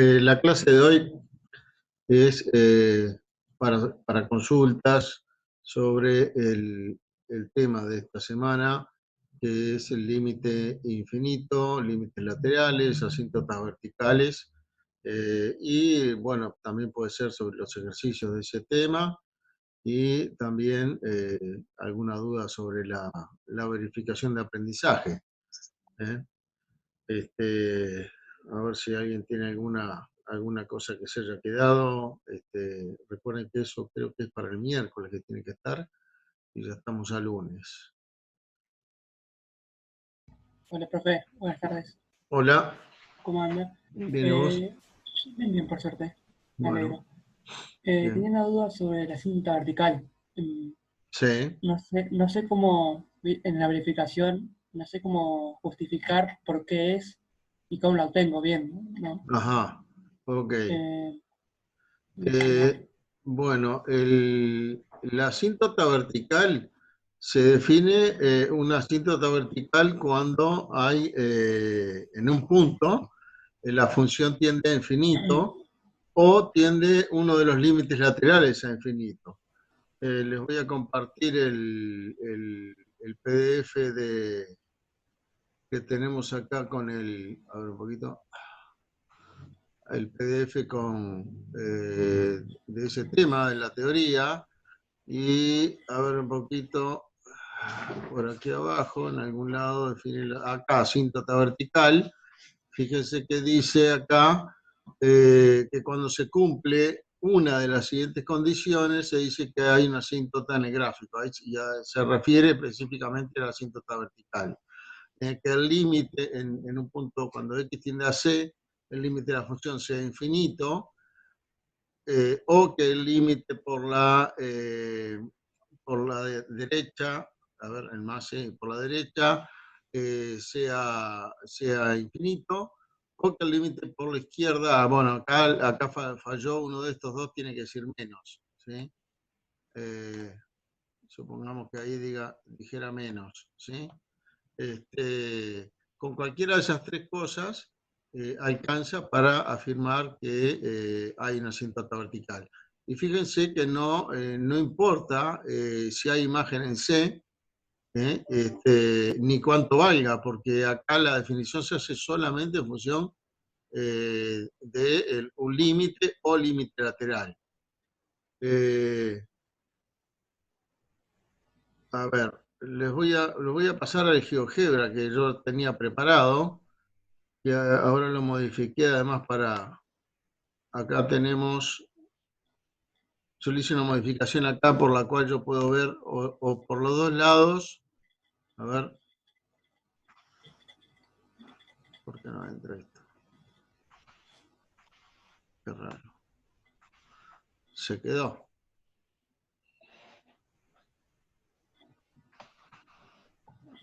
La clase de hoy es para consultas sobre el tema de esta semana, que es el límite infinito, límites laterales, asíntotas verticales, y bueno, también puede ser sobre los ejercicios de ese tema, y también alguna duda sobre la verificación de aprendizaje. ¿Eh? A ver si alguien tiene alguna cosa que se haya quedado. Recuerden que eso creo que es para el miércoles que tiene que estar y ya estamos a lunes. Hola, profe. Buenas tardes. Hola. ¿Cómo anda? Bien, ¿y vos? Bien, por suerte. Me Bueno, alegro. Tenía bien. una duda sobre la cinta vertical. Sí. No sé cómo, en la verificación, no sé cómo justificar por qué es y cómo la obtengo bien, ¿no? Ajá. Ok. Eh, Eh, bueno, la asíntota vertical se define una asíntota vertical cuando hay en un punto la función tiende a infinito o tiende uno de los límites laterales a infinito. Les voy a compartir el PDF que tenemos acá con a ver un poquito, el PDF de ese tema, de la teoría, y a ver un poquito, por aquí abajo, en algún lado, define acá, asíntota vertical. Fíjense que dice acá que cuando se cumple una de las siguientes condiciones, se dice que hay una asíntota en el gráfico. Ahí ya se refiere específicamente a la asíntota vertical. Que el límite en un punto, cuando x tiende a c, el límite de la función sea infinito, o que el límite por la derecha, a ver, el más por la derecha, sea infinito, o que el límite por la izquierda, bueno, acá falló uno de estos dos, tiene que decir menos, ¿sí? Supongamos que ahí dijera menos, ¿sí? Con cualquiera de esas tres cosas alcanza para afirmar que hay una asíntota vertical. Y fíjense que no importa si hay imagen en C, ni cuánto valga, porque acá la definición se hace solamente en función de un límite o límite lateral. A ver, les voy a pasar al GeoGebra que yo tenía preparado, que ahora lo modifiqué además para, acá tenemos, yo le hice una modificación acá por la cual yo puedo ver o por los dos lados, a ver, ¿por qué no entra esto? Qué raro. Se quedó.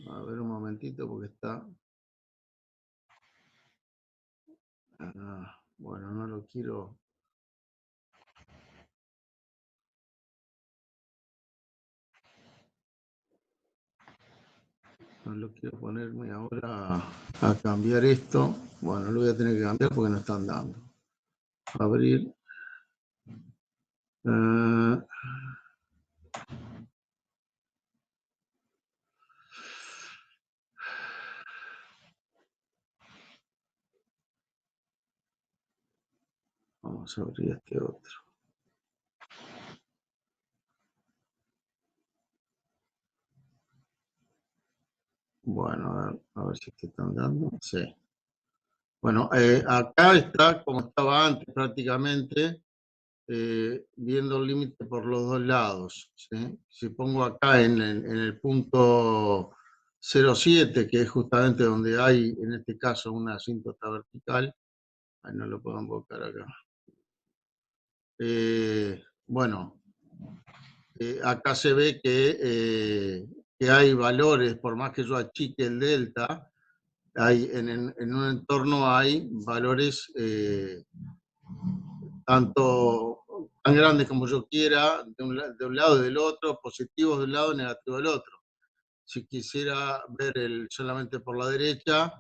A ver un momentito porque está... bueno, no lo quiero... No lo quiero ponerme ahora a cambiar esto. Bueno, lo voy a tener que cambiar porque no están dando. Abrir. Vamos a abrir este otro. Bueno, a ver si te están dando. Sí. Bueno, acá está como estaba antes prácticamente, viendo el límite por los dos lados, ¿sí? Si pongo acá en el punto 0,7, que es justamente donde hay, en este caso, una asíntota vertical, ahí no lo puedo invocar acá. Bueno, acá se ve que hay valores, por más que yo achique el delta, en un entorno hay valores tanto tan grandes como yo quiera, de un lado y del otro, positivos de un lado, negativos del otro. Si quisiera ver solamente por la derecha,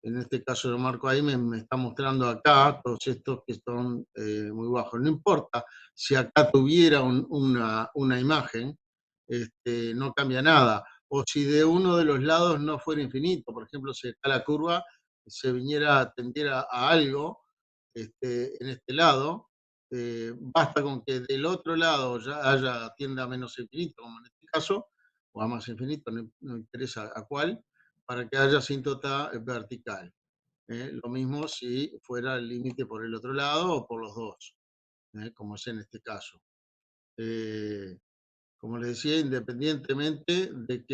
en este caso lo marco ahí, me está mostrando acá todos estos que son muy bajos. No importa si acá tuviera una imagen, no cambia nada. O si de uno de los lados no fuera infinito, por ejemplo, si acá la curva se viniera, tendiera a algo en este lado, basta con que del otro lado ya haya tienda a menos infinito, como en este caso, o a más infinito, no interesa a cuál, para que haya asíntota vertical. Lo mismo si fuera el límite por el otro lado o por los dos, como es en este caso. Como les decía, independientemente de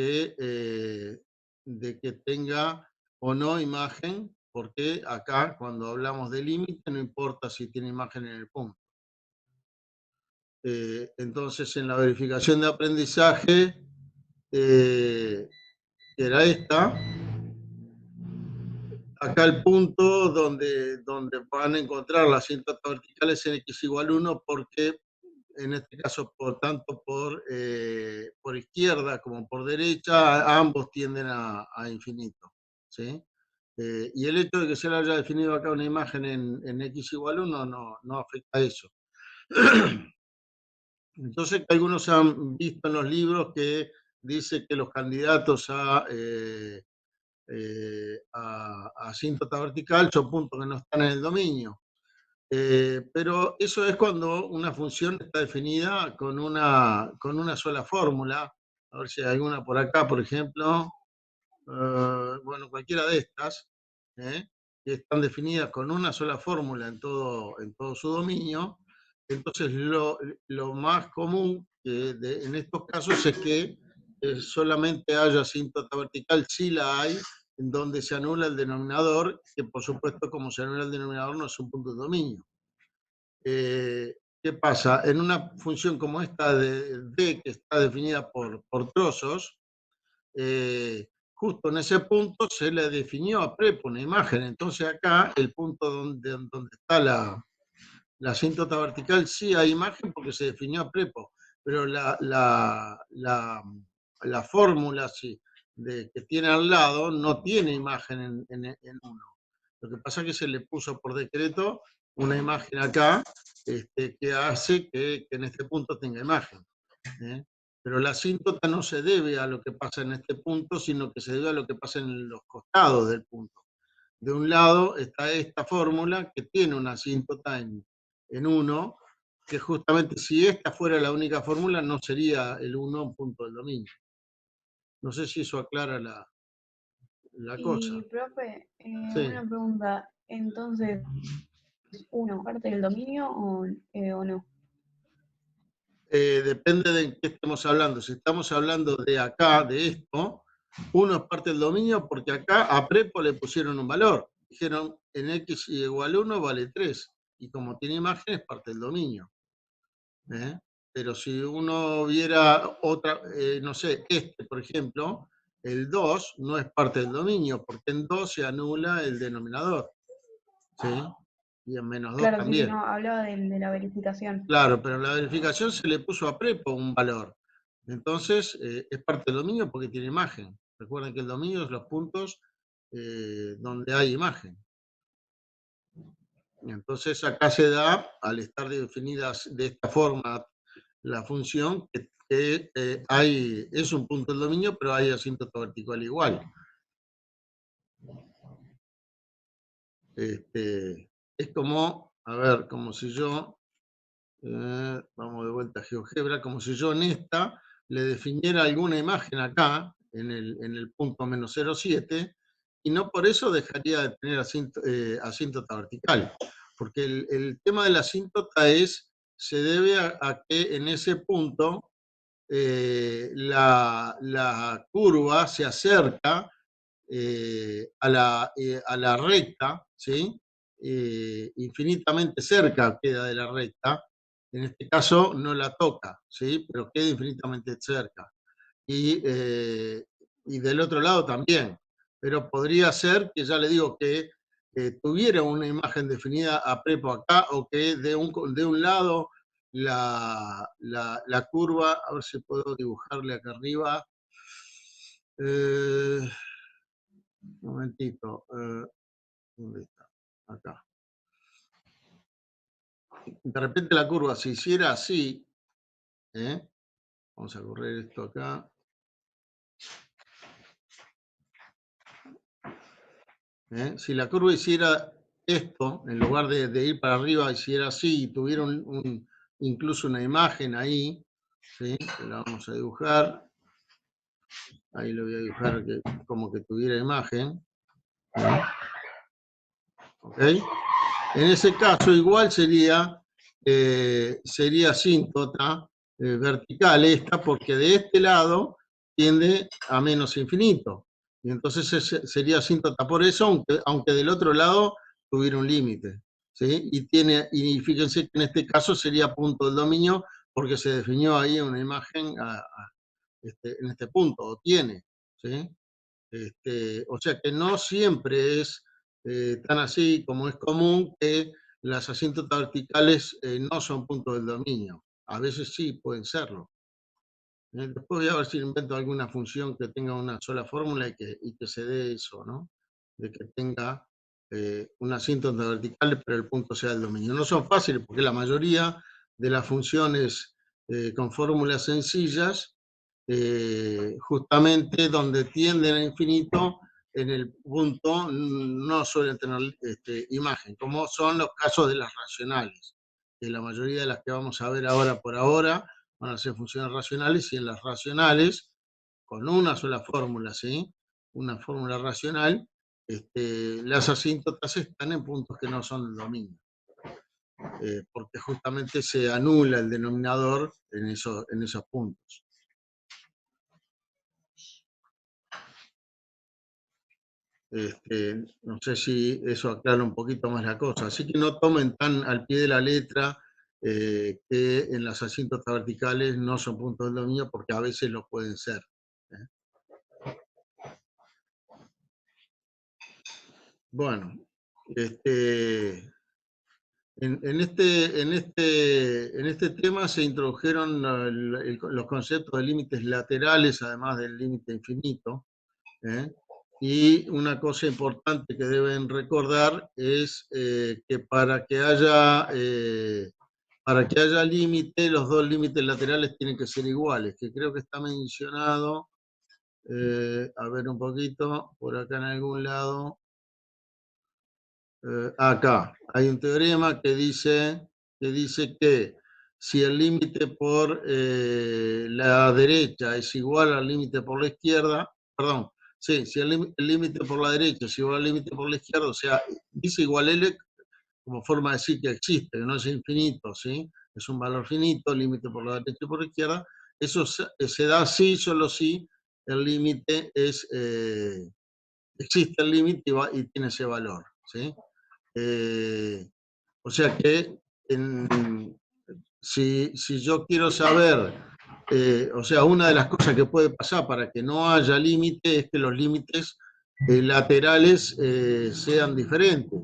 que tenga o no imagen, porque acá cuando hablamos de límite no importa si tiene imagen en el punto. Entonces en la verificación de aprendizaje, que era esta, acá el punto donde van a encontrar las asíntotas verticales en x igual 1, porque en este caso tanto por izquierda como por derecha, ambos tienden a infinito. ¿Sí? Y el hecho de que se le haya definido acá una imagen en x igual 1 no afecta a eso. Entonces, algunos han visto en los libros que dice que los candidatos a asíntota vertical son puntos que no están en el dominio. Pero eso es cuando una función está definida con una sola fórmula. A ver si hay alguna por acá, por ejemplo. Bueno, cualquiera de estas, que están definidas con una sola fórmula en todo su dominio. Entonces, lo más común en estos casos es que solamente haya asíntota vertical, si la hay, en donde se anula el denominador, que por supuesto, como se anula el denominador, no es un punto de dominio. ¿Qué pasa? En una función como esta de D, que está definida por trozos, justo en ese punto se le definió a prepo una imagen. Entonces acá, el punto donde está la asíntota vertical, sí hay imagen porque se definió a prepo, pero la fórmula sí, que tiene al lado no tiene imagen en uno. Lo que pasa es que se le puso por decreto una imagen acá, que hace que en este punto tenga imagen. Pero la asíntota no se debe a lo que pasa en este punto, sino que se debe a lo que pasa en los costados del punto. De un lado está esta fórmula que tiene una asíntota en 1, que justamente si esta fuera la única fórmula, no sería el 1 un punto del dominio. No sé si eso aclara la cosa. Y, profe, Sí. una pregunta. Entonces, ¿uno parte del dominio o no? Depende de qué estemos hablando. Si estamos hablando de acá, de esto, uno es parte del dominio porque acá a prepo le pusieron un valor. Dijeron en x igual 1 vale 3. Y como tiene imagen es parte del dominio. Pero si uno viera otra, no sé, por ejemplo, el 2 no es parte del dominio porque en 2 se anula el denominador. ¿Sí? Y en menos 2 Claro, sí, también. no, hablaba de la verificación. Claro, pero en la verificación se le puso a prepo un valor. Entonces, es parte del dominio porque tiene imagen. Recuerden que el dominio es los puntos donde hay imagen. Entonces, acá se da, al estar definidas de esta forma la función, que es un punto del dominio, pero hay asíntota vertical igual. Es como, a ver, como si yo... vamos de vuelta a GeoGebra, como si yo en esta le definiera alguna imagen acá, en el punto menos 0,7, y no por eso dejaría de tener asíntota vertical, porque el tema de la asíntota se debe a que en ese punto la curva se acerca a la recta, ¿sí? Infinitamente cerca queda de la recta. En este caso no la toca, ¿sí? Pero queda infinitamente cerca. Y del otro lado también. Pero podría ser que, ya le digo, que tuviera una imagen definida a prepo acá, o que de un lado la curva, a ver si puedo dibujarle acá arriba. Un momentito. ¿Dónde está? Acá. De repente la curva se hiciera así, vamos a correr esto acá. Si la curva hiciera esto, en lugar de ir para arriba, hiciera así y tuviera incluso una imagen ahí, ¿sí? Que la vamos a dibujar. Ahí lo voy a dibujar como que tuviera imagen. ¿Ok? En ese caso igual sería asíntota vertical esta, porque de este lado tiende a menos infinito. Y entonces sería asíntota por eso, aunque del otro lado tuviera un límite. ¿Sí? Y fíjense que en este caso sería punto del dominio, porque se definió ahí una imagen en este punto, o tiene. ¿Sí? O sea que no siempre es tan así como es común que las asíntotas verticales no son puntos del dominio. A veces sí pueden serlo. Después voy a ver si invento alguna función que tenga una sola fórmula y que se dé eso, ¿no? De que tenga una asíntota vertical, pero el punto sea el dominio. No son fáciles porque la mayoría de las funciones con fórmulas sencillas, justamente donde tienden a infinito, en el punto no suelen tener imagen, como son los casos de las racionales, que la mayoría de las que vamos a ver ahora por ahora van a ser funciones racionales, y en las racionales, con una sola fórmula, ¿sí? Una fórmula racional, las asíntotas están en puntos que no son el dominio, porque justamente se anula el denominador en esos puntos. No sé si eso aclara un poquito más la cosa. Así que no tomen tan al pie de la letra que en las asíntotas verticales no son puntos del dominio, porque a veces lo pueden ser. Bueno, en este tema se introdujeron los conceptos de límites laterales, además del límite infinito. Y una cosa importante que deben recordar es que para que haya límite, los dos límites laterales tienen que ser iguales, que creo que está mencionado, a ver un poquito, por acá en algún lado. Acá hay un teorema que dice que si el límite por la derecha es igual al límite por la izquierda, perdón, sí, si el límite por la derecha es igual al límite por la izquierda, o sea, dice igual L como forma de decir que existe, que no es infinito, ¿sí? Es un valor finito, límite por la derecha y por la izquierda. Eso se da si, solo si el límite existe el límite y tiene ese valor, ¿sí? O sea que si yo quiero saber, o sea, una de las cosas que puede pasar para que no haya límite es que los límites laterales sean diferentes.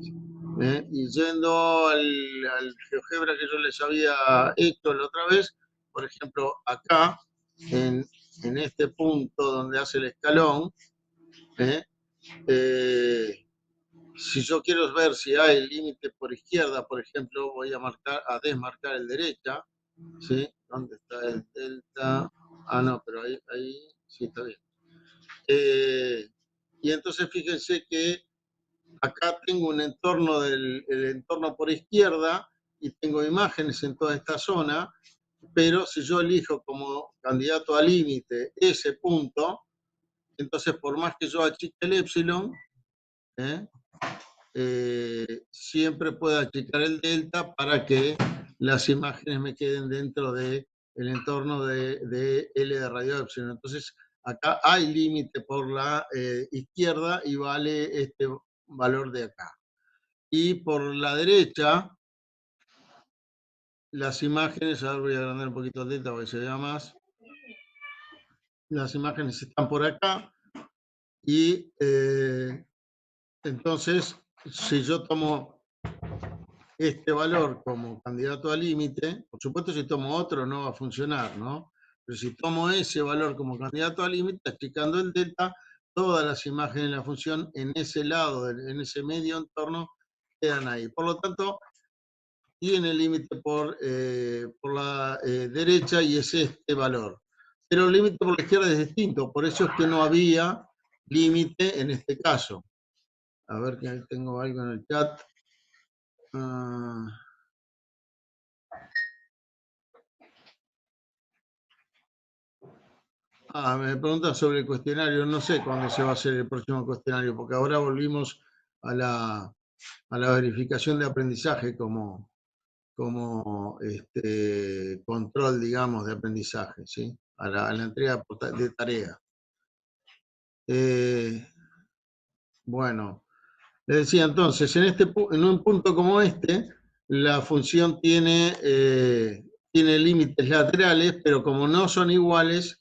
Y yendo al GeoGebra que yo les había hecho la otra vez, por ejemplo, acá, en este punto donde hace el escalón, si yo quiero ver si hay límite por izquierda, por ejemplo, voy a desmarcar el derecha, ¿sí? ¿Dónde está el delta? Ah, no, pero ahí sí está bien. Y entonces fíjense que acá tengo un entorno el entorno por izquierda y tengo imágenes en toda esta zona, pero si yo elijo como candidato a límite ese punto, entonces por más que yo achique el epsilon, siempre puedo achicar el delta para que las imágenes me queden dentro del entorno de L de radio epsilon. Entonces, acá hay límite por la izquierda y vale este valor de acá. Y por la derecha, las imágenes, ahora voy a agrandar un poquito el delta para que se vea más. Las imágenes están por acá y entonces, si yo tomo este valor como candidato al límite, por supuesto si tomo otro no va a funcionar, ¿no? Pero si tomo ese valor como candidato al límite, achicando el delta, todas las imágenes de la función en ese lado, en ese medio entorno, quedan ahí. Por lo tanto, tiene límite por la derecha y es este valor. Pero el límite por la izquierda es distinto, por eso es que no había límite en este caso. A ver que ahí tengo algo en el chat. Me preguntan sobre el cuestionario. No sé cuándo se va a hacer el próximo cuestionario, porque ahora volvimos a la verificación de aprendizaje como control, digamos, de aprendizaje, ¿sí? A la entrega de tarea. Bueno, les decía entonces, en un punto como este, la función tiene límites laterales, pero como no son iguales,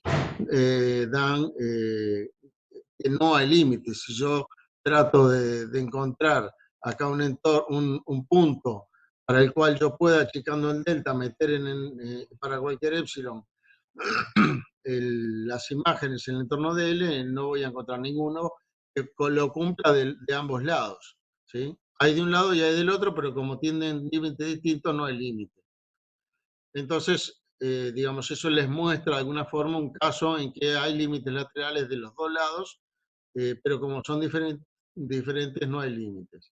dan que no hay límites. Si yo trato de encontrar acá un punto para el cual yo pueda, achicando en delta, meter para cualquier epsilon las imágenes en el entorno de L, no voy a encontrar ninguno que lo cumpla de ambos lados, ¿sí? Hay de un lado y hay del otro, pero como tienen límites distintos, no hay límite. Entonces, digamos, eso les muestra de alguna forma un caso en que hay límites laterales de los dos lados, pero como son diferentes, no hay límites.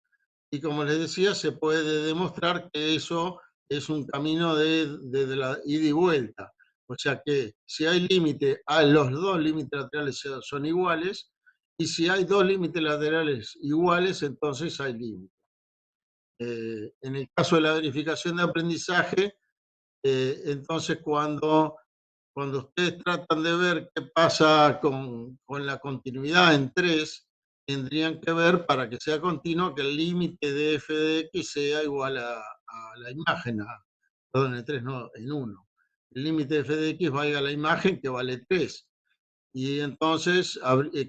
Y como les decía, se puede demostrar que eso es un camino de la ida y vuelta. O sea que si hay límite, los dos límites laterales son iguales, y si hay dos límites laterales iguales, entonces hay límite. En el caso de la verificación de aprendizaje, entonces cuando ustedes tratan de ver qué pasa con la continuidad en 3, tendrían que ver, para que sea continuo, que el límite de f de x sea igual a la imagen, perdón, en 3 no, en 1. El límite de f de x valga la imagen, que vale 3. Y entonces,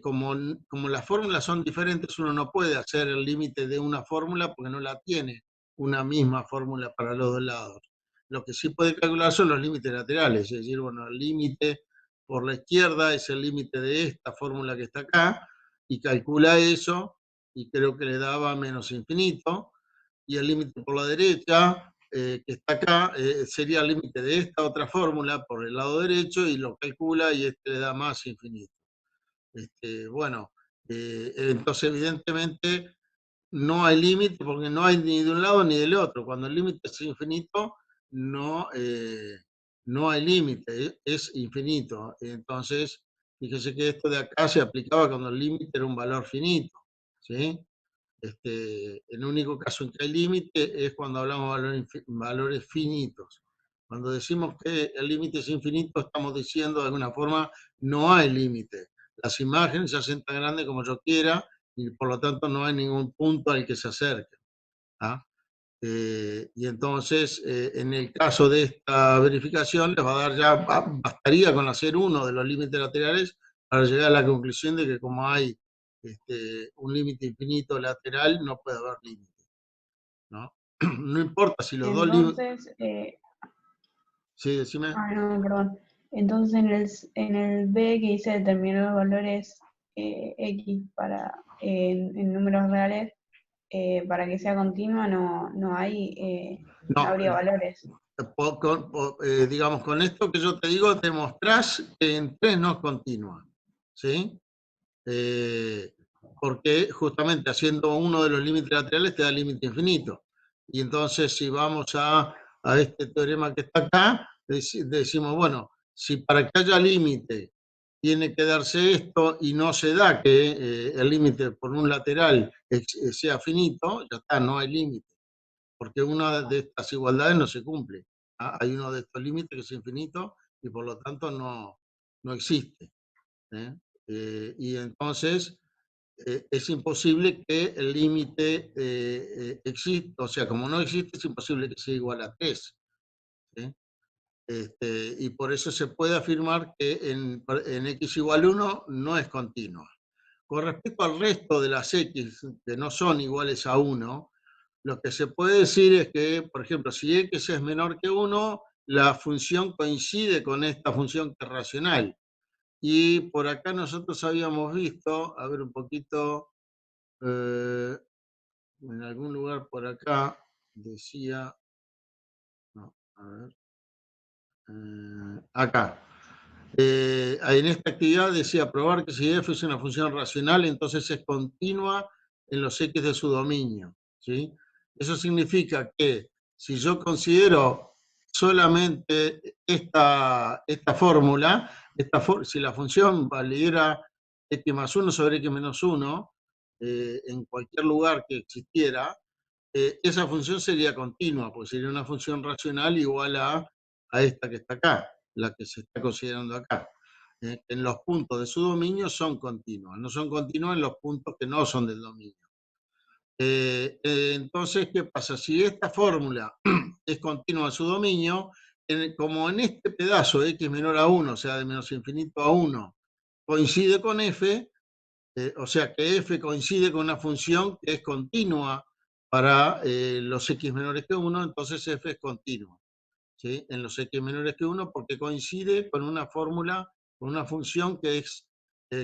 como las fórmulas son diferentes, uno no puede hacer el límite de una fórmula porque no la tiene una misma fórmula para los dos lados. Lo que sí puede calcular son los límites laterales, es decir, bueno, el límite por la izquierda es el límite de esta fórmula que está acá, y calcula eso, y creo que le daba menos infinito, y el límite por la derecha, que está acá, sería el límite de esta otra fórmula por el lado derecho, y lo calcula y le da más infinito. Bueno, entonces evidentemente no hay límite porque no hay ni de un lado ni del otro. Cuando el límite es infinito, no hay límite, es infinito. Entonces, fíjese que esto de acá se aplicaba cuando el límite era un valor finito, ¿sí? El único caso en que hay límite es cuando hablamos de valores finitos. Cuando decimos que el límite es infinito, estamos diciendo de alguna forma no hay límite. Las imágenes se hacen tan grandes como yo quiera y por lo tanto no hay ningún punto al que se acerque. ¿Ah? Y entonces, en el caso de esta verificación, les va a dar bastaría con hacer uno de los límites laterales para llegar a la conclusión de que como hay un límite infinito lateral, no puede haber límite, ¿no? No importa si los dos límites... Sí, decime. No, perdón. Entonces en el B que dice determinar los valores X en números reales, para que sea continua no habría valores. Digamos, con esto que yo te digo, demostrás que en 3 no es continua, ¿sí? Porque justamente haciendo uno de los límites laterales te da límite infinito. Y entonces si vamos a este teorema que está acá, decimos, bueno, si para que haya límite tiene que darse esto y no se da que el límite por un lateral sea finito, ya está, no hay límite. Porque una de estas igualdades no se cumple. Hay uno de estos límites que es infinito y por lo tanto no existe. Y entonces es imposible que el límite exista, o sea, como no existe, es imposible que sea igual a 3. ¿Sí? Y por eso se puede afirmar que en x igual 1 no es continua. Con respecto al resto de las x que no son iguales a 1, lo que se puede decir es que, por ejemplo, si x es menor que 1, la función coincide con esta función que es racional. Y por acá nosotros habíamos visto, a ver un poquito, en algún lugar por acá decía, no, a ver, acá. En esta actividad decía probar que si f es una función racional, entonces es continua en los x de su dominio, ¿sí? Eso significa que si yo considero solamente esta fórmula, si la función valiera x más 1 sobre x menos 1, en cualquier lugar que existiera, esa función sería continua, pues sería una función racional igual a esta que está acá, la que se está considerando acá. En los puntos de su dominio son continuas, no son continuas en los puntos que no son del dominio. Entonces, ¿qué pasa? Si esta fórmula es continua en su dominio, como en este pedazo de x menor a 1, o sea, de menos infinito a 1, coincide con f, o sea que f coincide con una función que es continua para los x menores que 1, entonces f es continua, ¿sí? En los x menores que 1 porque coincide con una fórmula, con una función que es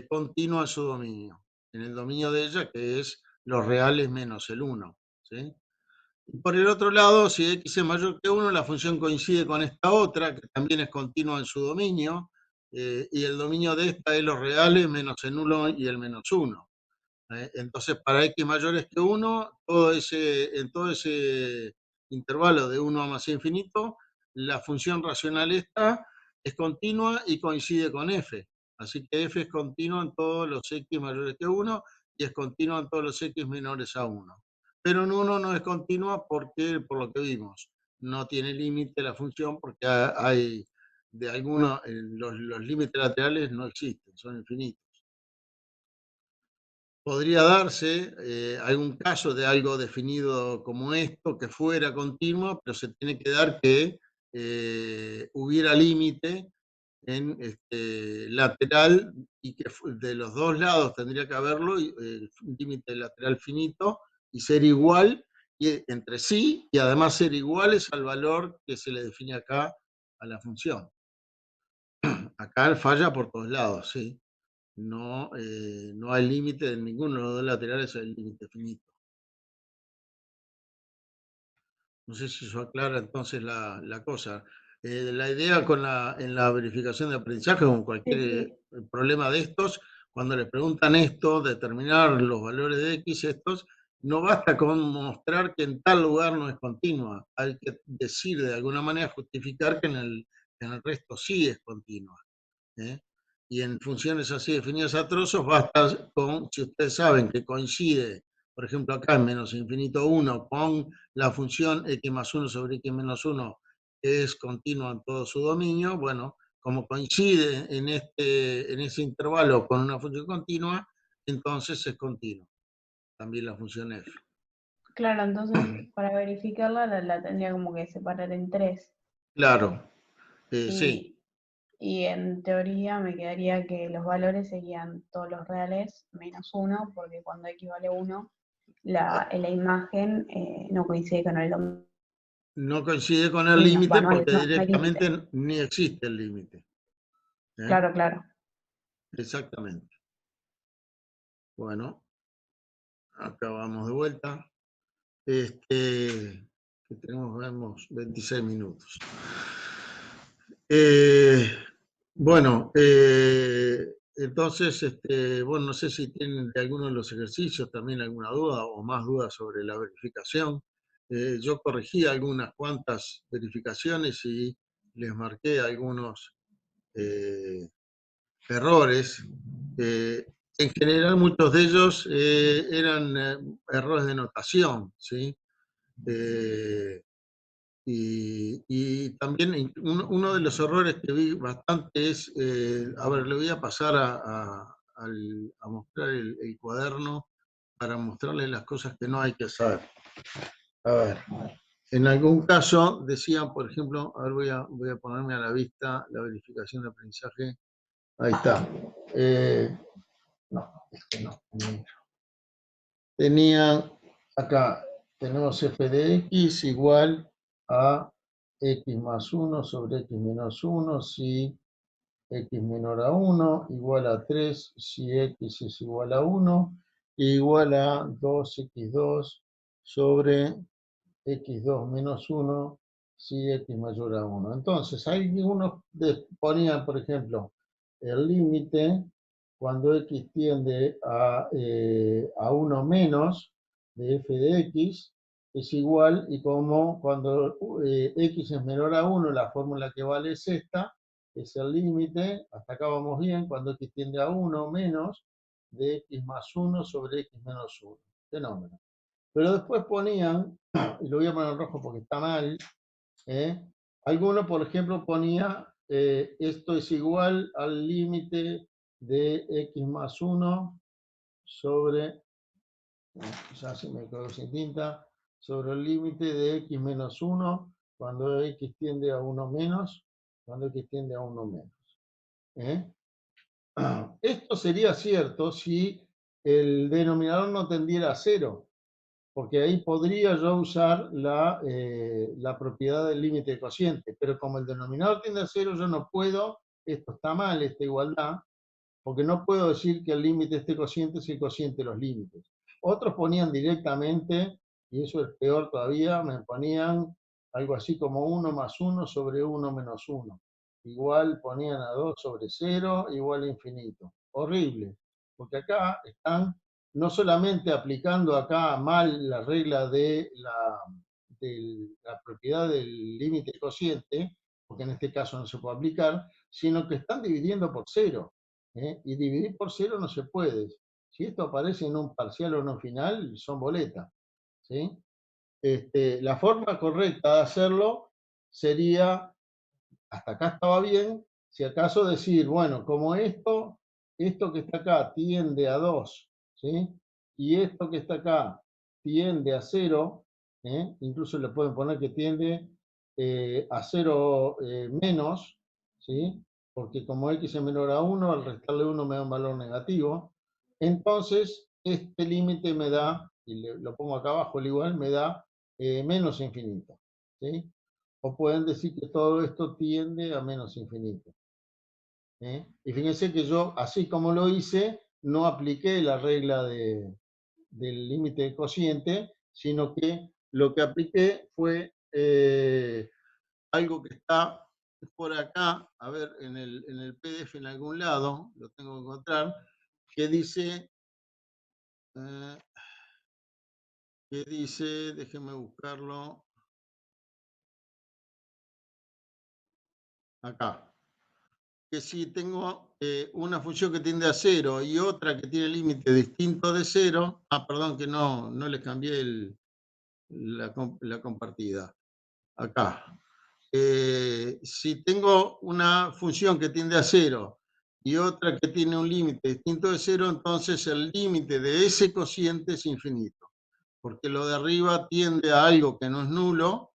continua en su dominio, en el dominio de ella que es los reales menos el 1, ¿sí? Y por el otro lado, si x es mayor que 1, la función coincide con esta otra, que también es continua en su dominio, y el dominio de esta es los reales menos el 1 y el menos 1. Entonces, para x mayores que 1, en todo ese intervalo de 1 a más infinito, la función racional esta es continua y coincide con f. Así que f es continua en todos los x mayores que 1 y es continua en todos los x menores a 1. Pero en 1 no es continua porque, por lo que vimos, no tiene límite la función porque hay de algunos, los límites laterales no existen, son infinitos. Podría darse algún caso de algo definido como esto, que fuera continuo, pero se tiene que dar que hubiera límite en lateral y que de los dos lados tendría que haberlo, límite lateral finito, y ser igual entre sí, y además ser iguales al valor que se le define acá a la función. Acá falla por todos lados, sí. No, no hay límite en ninguno de los dos laterales, hay límite finito. No sé si eso aclara entonces la cosa. La idea en la verificación de aprendizaje, con cualquier problema de estos, cuando les preguntan esto, determinar los valores de x, estos, no basta con mostrar que en tal lugar no es continua. Hay que decir de alguna manera, justificar que en el resto sí es continua. Y en funciones así definidas a trozos, basta con, si ustedes saben que coincide, por ejemplo acá en menos infinito 1, con la función x más 1 sobre x menos 1, que es continua en todo su dominio, bueno, como coincide en ese intervalo con una función continua, entonces es continua, también la función f. Claro, entonces para verificarla la tendría como que separar en 3. Claro, sí. Y en teoría me quedaría que los valores serían todos los reales menos 1, porque cuando x vale 1, la imagen no coincide con el dominio. No coincide con el límite No hay porque límite. directamente ni existe el límite. Claro, claro. Exactamente. Bueno, acá vamos de vuelta. Que vemos 26 minutos. Bueno, entonces, bueno, no sé si tienen de alguno de los ejercicios también alguna duda o más dudas sobre la verificación. Yo corregí algunas cuantas verificaciones y les marqué algunos errores. En general, muchos de ellos eran errores de notación, ¿sí? Y también uno de los errores que vi bastante es, a ver, le voy a pasar a mostrar el cuaderno para mostrarles las cosas que no hay que hacer. A ver, en algún caso decían, por ejemplo, a ver, voy a ponerme a la vista la verificación de aprendizaje. Ahí está. No, no. Tenían acá, tenemos f de x igual a x más 1 sobre x menos 1 si x menor a 1, igual a 3 si x es igual a 1, igual a 2x2 sobre x2 menos 1 si x mayor a 1. Entonces, hay unos ponían, por ejemplo, el límite cuando x tiende a 1 menos de f de x es igual, y como cuando x es menor a 1, la fórmula que vale es esta, es el límite, hasta acá vamos bien, cuando x tiende a 1 menos de x más 1 sobre x menos 1. Fenómeno. Pero después ponían, y lo voy a poner en rojo porque está mal, alguno, por ejemplo, ponía esto es igual al límite de x más 1 sobre, ya se me quedó sin tinta, sobre el límite de x menos 1 cuando x tiende a 1 menos, cuando x tiende a 1 menos. Esto sería cierto si el denominador no tendiera a 0. Porque ahí podría yo usar la propiedad del límite de cociente, pero como el denominador tiende a 0, yo no puedo, esto está mal, esta igualdad, porque no puedo decir que el límite de este cociente es el cociente de los límites. Otros ponían directamente, y eso es peor todavía, me ponían algo así como 1 más 1 sobre 1 menos 1. Igual ponían a 2 sobre 0, igual a infinito. Horrible, porque acá están no solamente aplicando acá mal la regla de la propiedad del límite cociente, porque en este caso no se puede aplicar, sino que están dividiendo por 0. Y dividir por 0 no se puede. Si esto aparece en un parcial o en un final, son boletas. ¿Sí? La forma correcta de hacerlo sería, hasta acá estaba bien, si acaso decir, bueno, como esto que está acá tiende a 2, ¿sí? Y esto que está acá tiende a 0, incluso le pueden poner que tiende a 0 menos, ¿sí? Porque como x es menor a 1, al restarle 1 me da un valor negativo. Entonces, este límite me da, y lo pongo acá abajo al igual, me da menos infinito, ¿sí? O pueden decir que todo esto tiende a menos infinito. Y fíjense que yo, así como lo hice, no apliqué la regla del límite de cociente, sino que lo que apliqué fue algo que está por acá, a ver, en el PDF en algún lado, lo tengo que encontrar, que dice, déjenme buscarlo, acá, que si tengo una función que tiende a 0 y otra que tiene límite distinto de 0, perdón que no les cambié la compartida, acá. Si tengo una función que tiende a 0 y otra que tiene un límite distinto de 0, entonces el límite de ese cociente es infinito, porque lo de arriba tiende a algo que no es nulo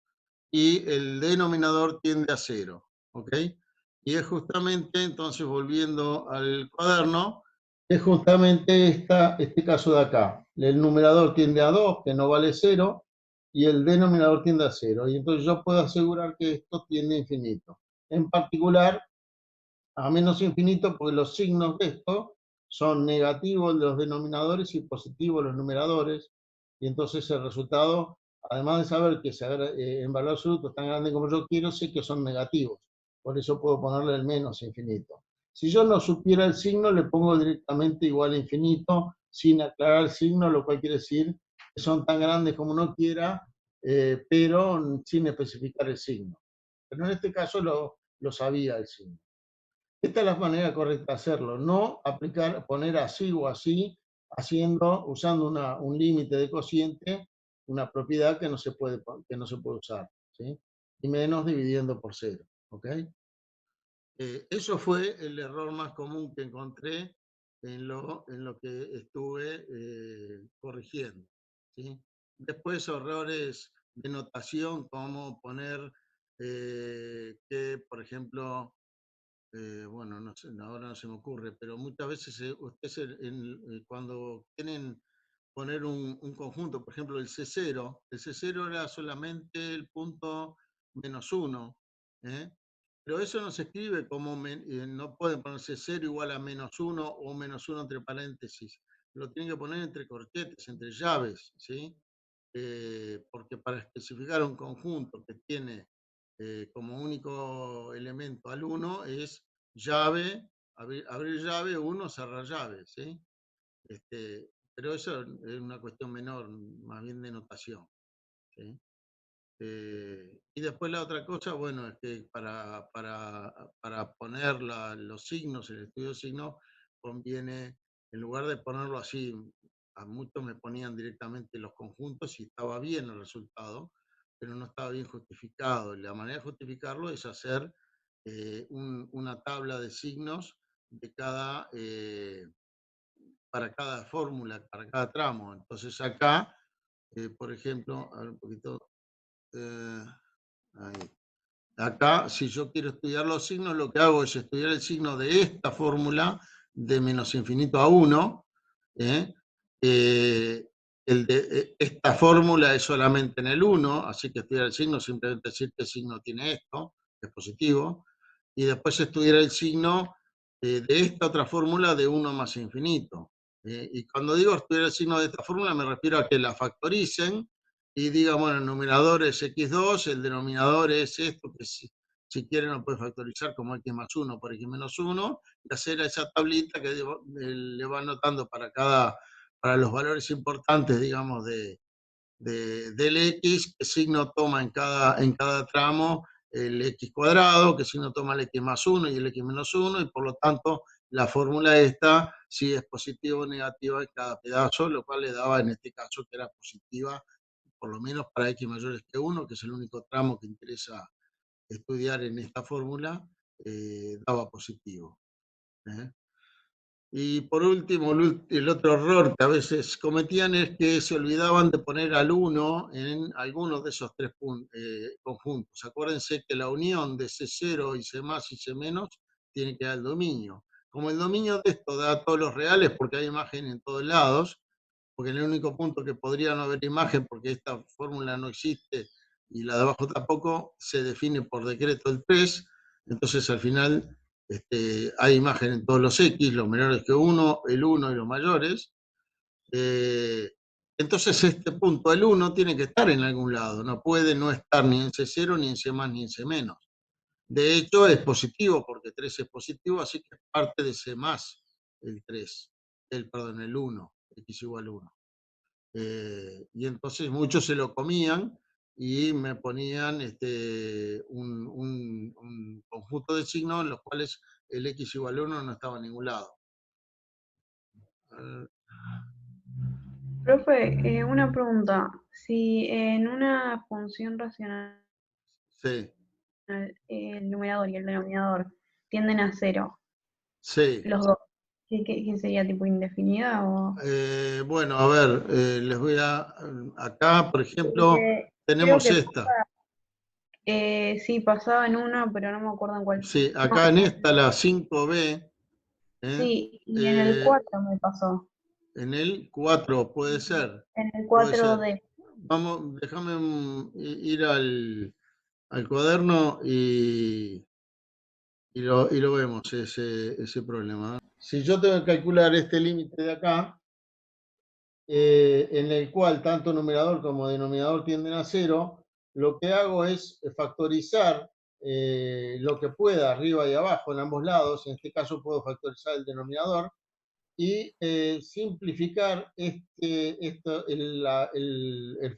y el denominador tiende a 0, ¿ok? Y es justamente, entonces volviendo al cuaderno, es justamente este caso de acá. El numerador tiende a 2, que no vale 0, y el denominador tiende a 0. Y entonces yo puedo asegurar que esto tiende a infinito. En particular, a menos infinito, porque los signos de esto son negativos los denominadores y positivos los numeradores, y entonces el resultado, además de saber que en valor absoluto es tan grande como yo quiero, sé que son negativos, por eso puedo ponerle el menos infinito. Si yo no supiera el signo, le pongo directamente igual a infinito, sin aclarar el signo, lo cual quiere decir que son tan grandes como uno quiera, pero sin especificar el signo. Pero en este caso lo sabía el signo. Esta es la manera correcta de hacerlo, no aplicar, poner así o así, usando un límite de cociente, una propiedad que no se puede usar, ¿sí? Y menos dividiendo por 0, ¿ok? Eso fue el error más común que encontré en lo que estuve corrigiendo, ¿sí? Después errores de notación, como poner que, por ejemplo, bueno, no sé, ahora no se me ocurre, pero muchas veces ustedes cuando quieren poner un conjunto, por ejemplo el C0 era solamente el punto -1, Pero eso no se escribe como, no pueden ponerse 0 igual a -1 o -1 entre paréntesis. Lo tienen que poner entre corchetes, entre llaves, ¿sí? Porque para especificar un conjunto que tiene como único elemento al 1 es llave, abrir llave, 1, cerrar llave, ¿sí? Pero eso es una cuestión menor, más bien de notación, ¿sí? Y después la otra cosa, bueno, es que para poner los signos, el estudio de signos, conviene, en lugar de ponerlo así, a muchos me ponían directamente los conjuntos y estaba bien el resultado, pero no estaba bien justificado. La manera de justificarlo es hacer una tabla de signos de para cada fórmula, para cada tramo. Entonces acá, por ejemplo, a ver un poquito. Ahí. Acá, si yo quiero estudiar los signos, lo que hago es estudiar el signo de esta fórmula de menos infinito a 1. ¿eh? Esta fórmula es solamente en el 1, así que estudiar el signo simplemente decir que el signo tiene esto, que es positivo, y después estudiar el signo de esta otra fórmula de 1 más infinito. Y cuando digo estudiar el signo de esta fórmula, me refiero a que la factoricen y diga, bueno, el numerador es x2, el denominador es esto, que si quieren lo puede factorizar como x más 1 por x menos 1, y hacer esa tablita que le va anotando para los valores importantes, digamos, del x, qué signo toma en cada tramo el x cuadrado, qué signo toma el x más 1 y el x menos 1, y por lo tanto la fórmula esta, si es positiva o negativa en cada pedazo, lo cual le daba en este caso que era positiva por lo menos para x mayores que 1, que es el único tramo que interesa estudiar en esta fórmula, daba positivo. Y por último, el otro error que a veces cometían es que se olvidaban de poner al 1 en algunos de esos tres conjuntos. Acuérdense que la unión de C0 y C más y C menos tiene que dar el dominio. Como el dominio de esto da todos los reales porque hay imagen en todos lados, porque el único punto que podría no haber imagen, porque esta fórmula no existe y la de abajo tampoco, se define por decreto el 3, entonces al final hay imagen en todos los X, los menores que 1, el 1 y los mayores. Entonces este punto, el 1, tiene que estar en algún lado, no puede no estar ni en C0, ni en C más, ni en C menos. De hecho es positivo, porque 3 es positivo, así que es parte de C más el 3, perdón, el 1, X igual 1. Y entonces muchos se lo comían y me ponían un conjunto de signos en los cuales el x igual a 1 no estaba en ningún lado. Profe, una pregunta. Si en una función racional Sí, el numerador y el denominador tienden a 0, sí. los dos, ¿qué sería tipo indefinida o...? Bueno, a ver, les voy a... Acá, por ejemplo, Porque creo tenemos que esta. sí pasaba en una, pero no me acuerdo en cuál. Sí, No, acá en esta, la 5B, sí, y en el eh, 4 me pasó. en el 4 puede ser, En el puede ser. 4D. Vamos, déjame ir al cuaderno y lo vemos, ese problema. Si yo tengo que calcular este límite de acá, en el cual tanto numerador como denominador tienden a 0, lo que hago es factorizar lo que pueda arriba y abajo en ambos lados. En este caso puedo factorizar el denominador y simplificar el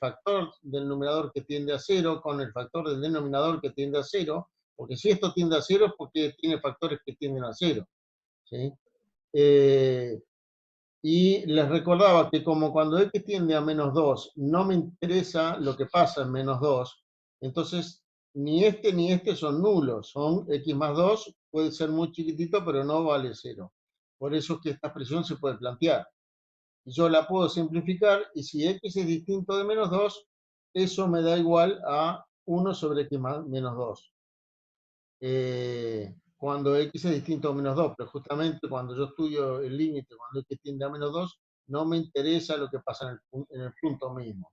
factor del numerador que tiende a 0 con el factor del denominador que tiende a 0, porque si esto tiende a 0 es porque tiene factores que tienden a 0. ¿Sí? Y les recordaba que como cuando x tiende a -2 no me interesa lo que pasa en -2, entonces ni este son nulos, son x más 2, puede ser muy chiquitito, pero no vale 0. Por eso es que esta expresión se puede plantear. Yo la puedo simplificar y si x es distinto de -2, eso me da igual a 1 sobre x más menos 2. Cuando x es distinto a -2, pero justamente cuando yo estudio el límite, cuando x tiende a -2, no me interesa lo que pasa en el punto mismo.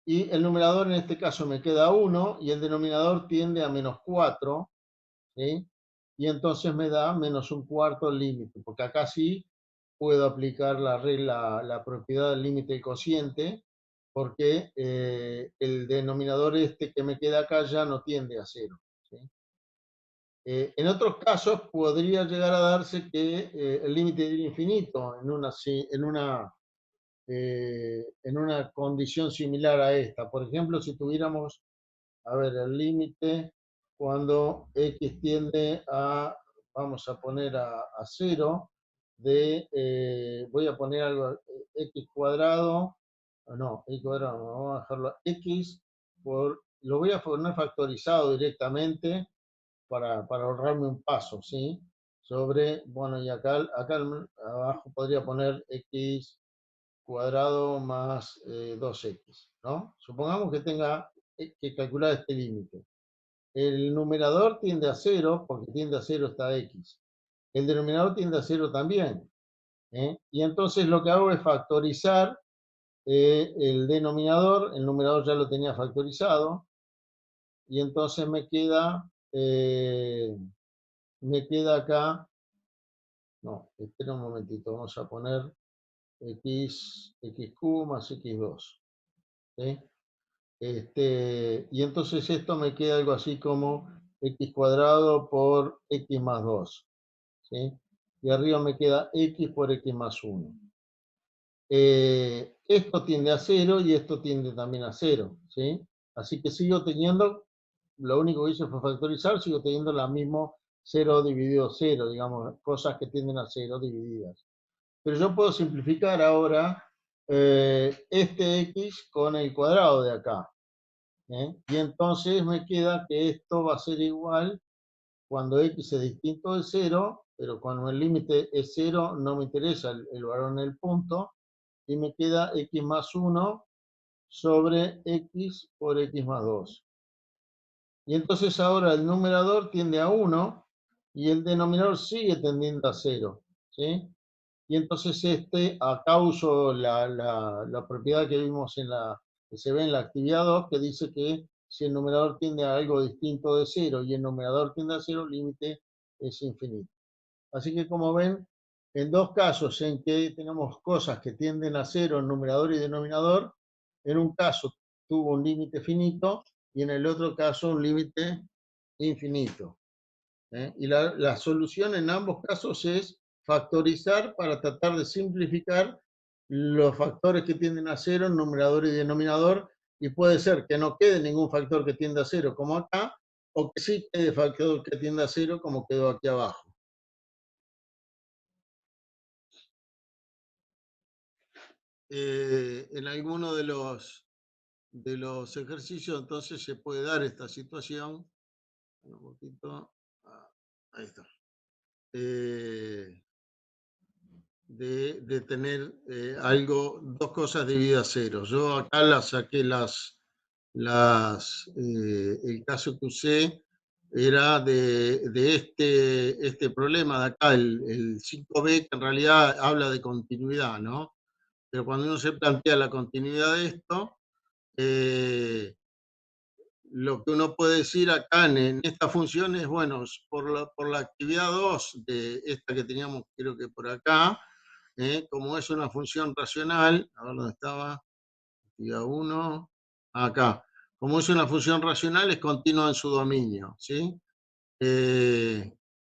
Y el numerador en este caso me queda 1 y el denominador tiende a -4, ¿sí? Y entonces me da menos un cuarto el límite, porque acá sí puedo aplicar la regla, la propiedad del límite del cociente, porque el denominador este que me queda acá ya no tiende a cero, ¿sí? En otros casos podría llegar a darse que el límite era infinito en una condición similar a esta. Por ejemplo, si tuviéramos, a ver, el límite cuando x tiende a, vamos a poner a 0, voy a poner algo, x cuadrado, no, x cuadrado, no, vamos a dejarlo x, lo voy a poner factorizado directamente para ahorrarme un paso, ¿sí? Sobre, bueno, y acá abajo podría poner x cuadrado más 2x, ¿no? Supongamos que tenga que calcular este límite. El numerador tiende a 0, porque tiende a 0 está x. El denominador tiende a 0 también. Y entonces lo que hago es factorizar el denominador, el numerador ya lo tenía factorizado, y entonces me queda acá, no, espera un momentito, vamos a poner xq más x2. ¿Sí? Y entonces esto me queda algo así como x cuadrado por x más 2. ¿Sí? Y arriba me queda x por x más 1. Esto tiende a 0 y esto tiende también a 0. ¿Sí? Así que sigo teniendo, lo único que hice fue factorizar, sigo teniendo la misma 0 dividido 0, digamos, cosas que tienden a 0 divididas. Pero yo puedo simplificar ahora este x con el cuadrado de acá. Y entonces me queda que esto va a ser igual cuando x es distinto de 0, pero cuando el límite es 0 no me interesa el valor en el punto, y me queda x más 1 sobre x por x más 2. Y entonces ahora el numerador tiende a 1 y el denominador sigue tendiendo a 0. ¿Sí? Y entonces acá uso la propiedad que vimos que se ve en la actividad 2, que dice que si el numerador tiende a algo distinto de 0 y el numerador tiende a 0, el límite es infinito. Así que como ven, en dos casos en que tenemos cosas que tienden a 0 en numerador y denominador, en un caso tuvo un límite finito y en el otro caso un límite infinito. Y la solución en ambos casos es factorizar para tratar de simplificar los factores que tienden a 0 en numerador y denominador, y puede ser que no quede ningún factor que tienda a 0 como acá, o que sí quede factor que tienda a 0 como quedó aquí abajo. En alguno de los ejercicios entonces se puede dar esta situación. Un poquito, ahí está. De tener dos cosas divididas a 0. Yo acá las saqué el caso que usé era de este problema de acá, el 5b, que en realidad habla de continuidad, ¿no? Pero cuando uno se plantea la continuidad de esto, lo que uno puede decir acá en esta función es, bueno, por la actividad 2 de esta que teníamos, creo que por acá, como es una función racional, a ver dónde estaba, actividad 1, acá. Como es una función racional, es continua en su dominio, ¿sí?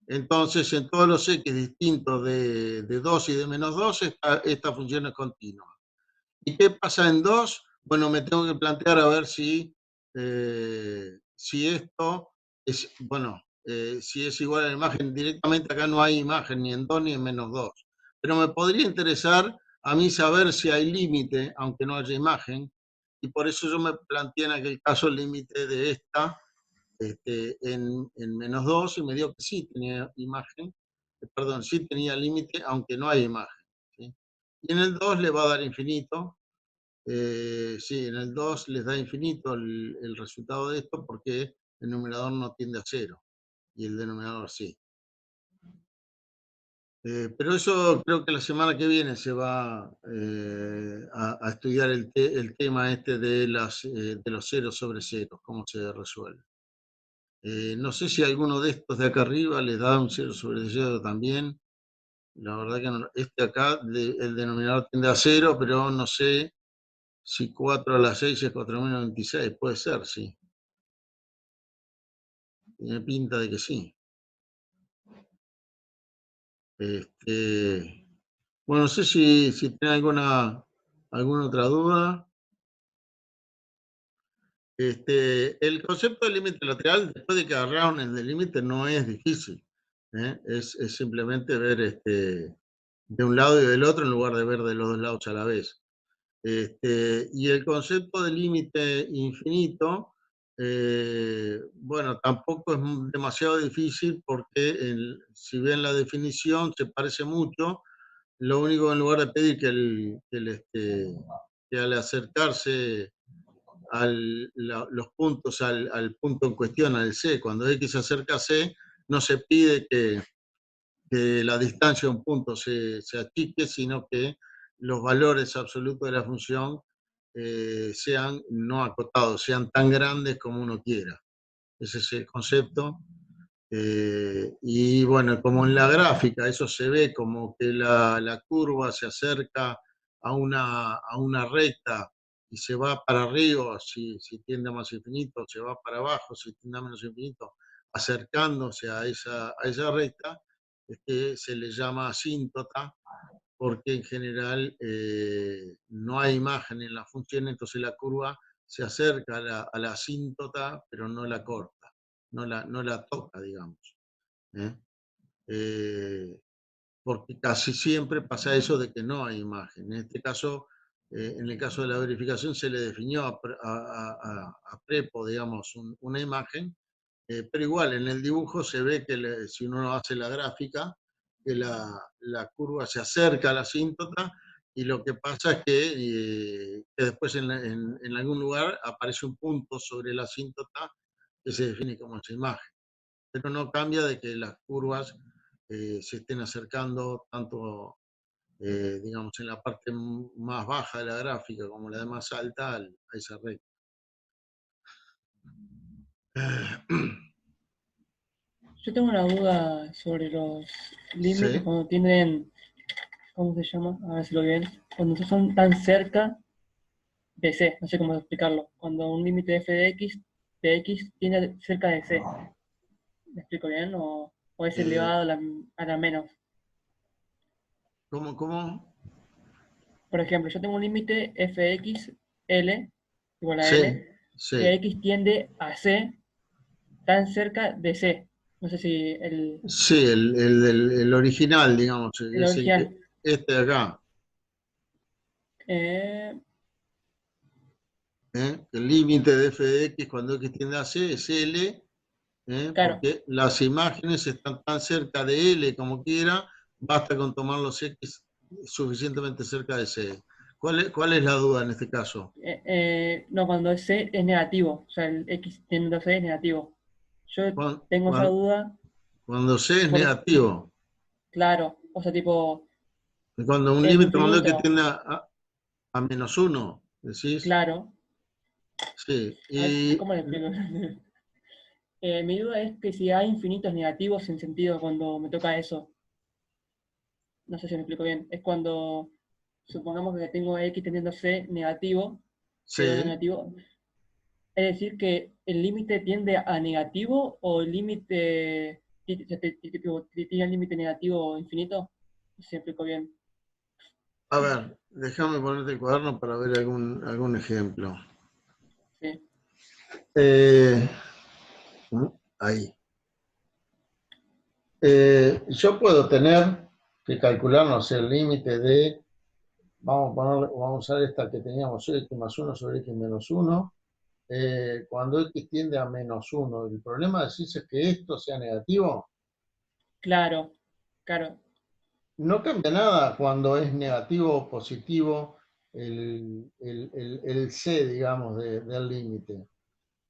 Entonces, en todos los x distintos de 2 y de menos 2, esta función es continua. ¿Y qué pasa en 2? Bueno, me tengo que plantear a ver si esto es, bueno, si es igual a la imagen. Directamente acá no hay imagen ni en 2 ni en menos 2. Pero me podría interesar a mí saber si hay límite, aunque no haya imagen, y por eso yo me planteé en aquel caso el límite de esta en menos 2 y me dio que sí tenía imagen, perdón, sí tenía límite, aunque no hay imagen. ¿Sí? Y en el 2 le va a dar infinito. Sí, en el 2 les da infinito el resultado de esto porque el numerador no tiende a 0 y el denominador sí. Pero eso creo que la semana que viene se va a estudiar el tema este de los ceros sobre ceros, cómo se resuelve. No sé si alguno de estos de acá arriba les da un 0 sobre 0 también. La verdad que no. Este acá, el denominador tiende a 0, pero no sé si 4 a la 6 es 4 menos 26. Puede ser, sí. Tiene pinta de que sí. Bueno, no sé si tiene alguna otra duda. El concepto de límite lateral, después de que agarraron el de límite, no es difícil. Es simplemente ver de un lado y del otro en lugar de ver de los dos lados a la vez. Y el concepto de límite infinito, bueno, tampoco es demasiado difícil porque si ven la definición se parece mucho. Lo único, en lugar de pedir que al acercarse los puntos al punto en cuestión, al C, cuando X se acerca a C, no se pide que la distancia de un punto se achique, sino que los valores absolutos de la función sean no acotados, sean tan grandes como uno quiera. Ese es el concepto. Y bueno, como en la gráfica, eso se ve como que la curva se acerca a una recta y se va para arriba, si tiende a más infinito, se va para abajo, si tiende a menos infinito, acercándose a esa recta, es que se le llama asíntota, porque en general no hay imagen en la función, entonces la curva se acerca a la asíntota, pero no la corta, no la toca, digamos. ¿eh? Eh, Porque casi siempre pasa eso de que no hay imagen. En este caso, en el caso de la verificación, se le definió a prepo, digamos, una imagen, pero igual en el dibujo se ve que si uno hace la gráfica, que la curva se acerca a la asíntota y lo que pasa es que después en algún lugar aparece un punto sobre la asíntota que se define como esa imagen. Pero no cambia de que las curvas se estén acercando tanto, digamos, en la parte más baja de la gráfica como la de más alta a esa recta. Yo tengo una duda sobre los límites Sí, cuando tienen, ¿cómo se llama? A ver si lo ven. Cuando son tan cerca de C, no sé cómo explicarlo. Cuando un límite f de x tiene cerca de C. ¿Me explico bien? ¿O es eh, elevado a la menos? ¿cómo? Por ejemplo, yo tengo un límite fx L igual a Sí, L, que sí, x tiende a C tan cerca de C. No sé si sí, el original, digamos, el es original. este de acá. Eh, El límite de f de x cuando x tiende a c es L, claro, porque las imágenes están tan cerca de L como quiera, basta con tomar los X suficientemente cerca de C. ¿Cuál es la duda en este caso? no, cuando C es negativo, o sea, el x tiende a C es negativo. Yo Cuando, tengo esa duda, cuando C es por, negativo, claro, o sea, tipo, cuando un es límite, cuando X infinito, tiende a -1, decís, claro. sí. A ver, Y ¿cómo le explico? Mi duda es que si hay infinitos negativos en sentido cuando me toca eso, no sé si me explico bien, es cuando supongamos que tengo x tendiendo a C negativo, C2 sí, negativo, es decir que el límite tiende a negativo o el límite tiene el límite negativo infinito, no sé si me explico bien. a ver, déjame ponerte el cuaderno para ver algún ejemplo. Sí, Eh, Ahí. Yo puedo tener que calcular, no sé, el límite vamos a usar esta que teníamos, x más 1 sobre x menos 1, cuando x tiende a -1. El problema es que esto sea negativo. claro, claro, No cambia nada cuando es negativo o positivo el c, digamos, del límite.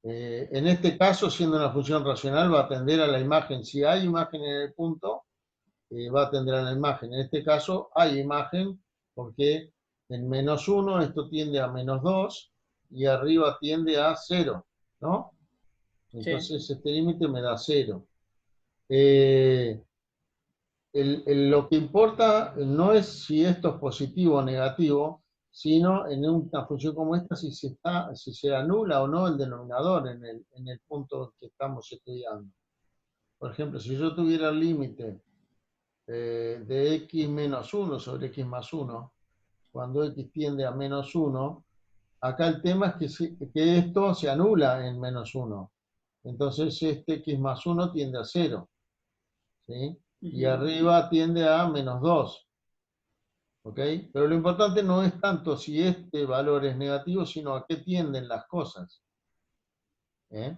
En este caso, siendo una función racional, va a tender a la imagen. Si hay imagen en el punto, va a tender a la imagen. En este caso hay imagen porque en -1 esto tiende a -2 y arriba tiende a 0, ¿no? Entonces este límite me da 0. Lo que importa no es si esto es positivo o negativo, sino en una función como esta si se anula o no el denominador en el punto que estamos estudiando. Por ejemplo, si yo tuviera el límite de x menos 1 sobre x más 1, cuando x tiende a menos 1, acá el tema es que esto se anula en menos 1. Entonces este x más 1 tiende a 0. ¿Sí? Y arriba tiende a menos 2. ¿Ok? Pero lo importante no es tanto si este valor es negativo, sino a qué tienden las cosas. ¿Eh?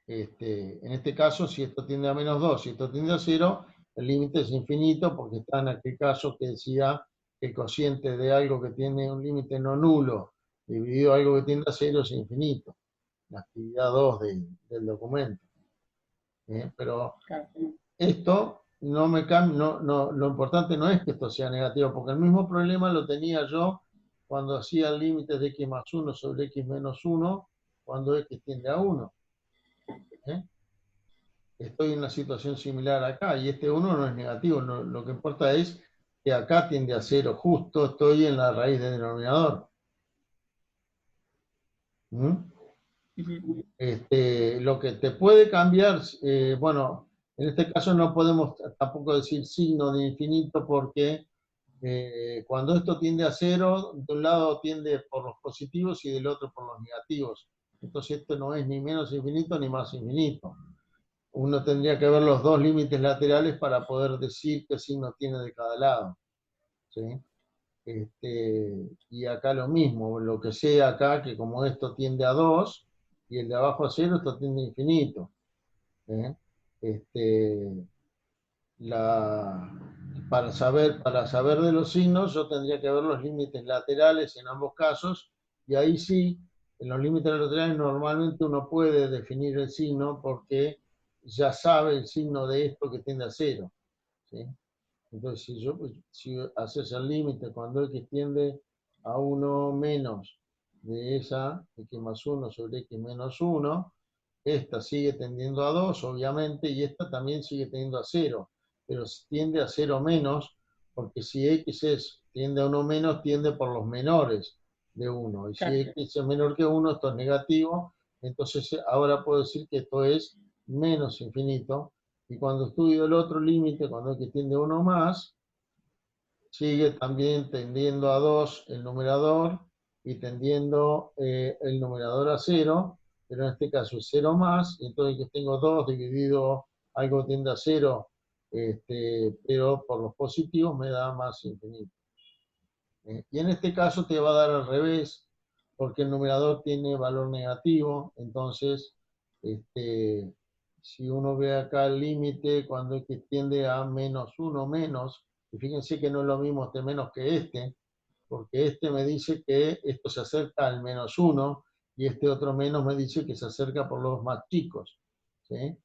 En este caso, si esto tiende a menos 2, si esto tiende a 0, el límite es infinito, porque está en aquel caso que decía que el cociente de algo que tiene un límite no nulo dividido algo que tiende a 0 es infinito. La actividad 2 del documento. Pero esto no me cambia, lo importante no es que esto sea negativo, porque el mismo problema lo tenía yo cuando hacía el límite de x más 1 sobre x menos 1, cuando x tiende a 1. Estoy en una situación similar acá, y este 1 no es negativo, lo que importa es que acá tiende a 0, justo estoy en la raíz del denominador. ¿Mm? Lo que te puede cambiar, bueno, en este caso no podemos tampoco decir signo de infinito, porque cuando esto tiende a 0, de un lado tiende por los positivos y del otro por los negativos. Entonces esto no es ni menos infinito ni más infinito. Uno tendría que ver los dos límites laterales para poder decir qué signo tiene de cada lado. ¿Sí? Y acá lo mismo, lo que sea acá, que como esto tiende a 2 y el de abajo a 0, esto tiende a infinito. ¿Eh? Para saber de los signos, yo tendría que ver los límites laterales en ambos casos, y ahí sí, en los límites laterales normalmente uno puede definir el signo porque ya sabe el signo de esto que tiende a 0. ¿Sí? Entonces, si haces el límite cuando x tiende a 1 menos de esa x más 1 sobre x menos 1, esta sigue tendiendo a 2, obviamente, y esta también sigue tendiendo a 0, pero tiende a 0 menos, porque si x tiende a 1 menos, tiende por los menores de 1, y si x es menor que 1, esto es negativo, entonces ahora puedo decir que esto es menos infinito, y cuando estudio el otro límite, cuando x tiende a 1 más, sigue también tendiendo a 2 el numerador y tendiendo el numerador a 0, pero en este caso es 0 más, y entonces que tengo 2 dividido algo tiende a 0, pero por los positivos me da más infinito. Y en este caso te va a dar al revés, porque el numerador tiene valor negativo, entonces si uno ve acá el límite, cuando x tiende a menos 1 menos, y fíjense que no es lo mismo este menos que porque este me dice que esto se acerca al menos 1, y este otro menos me dice que se acerca por los más chicos. ¿Sí?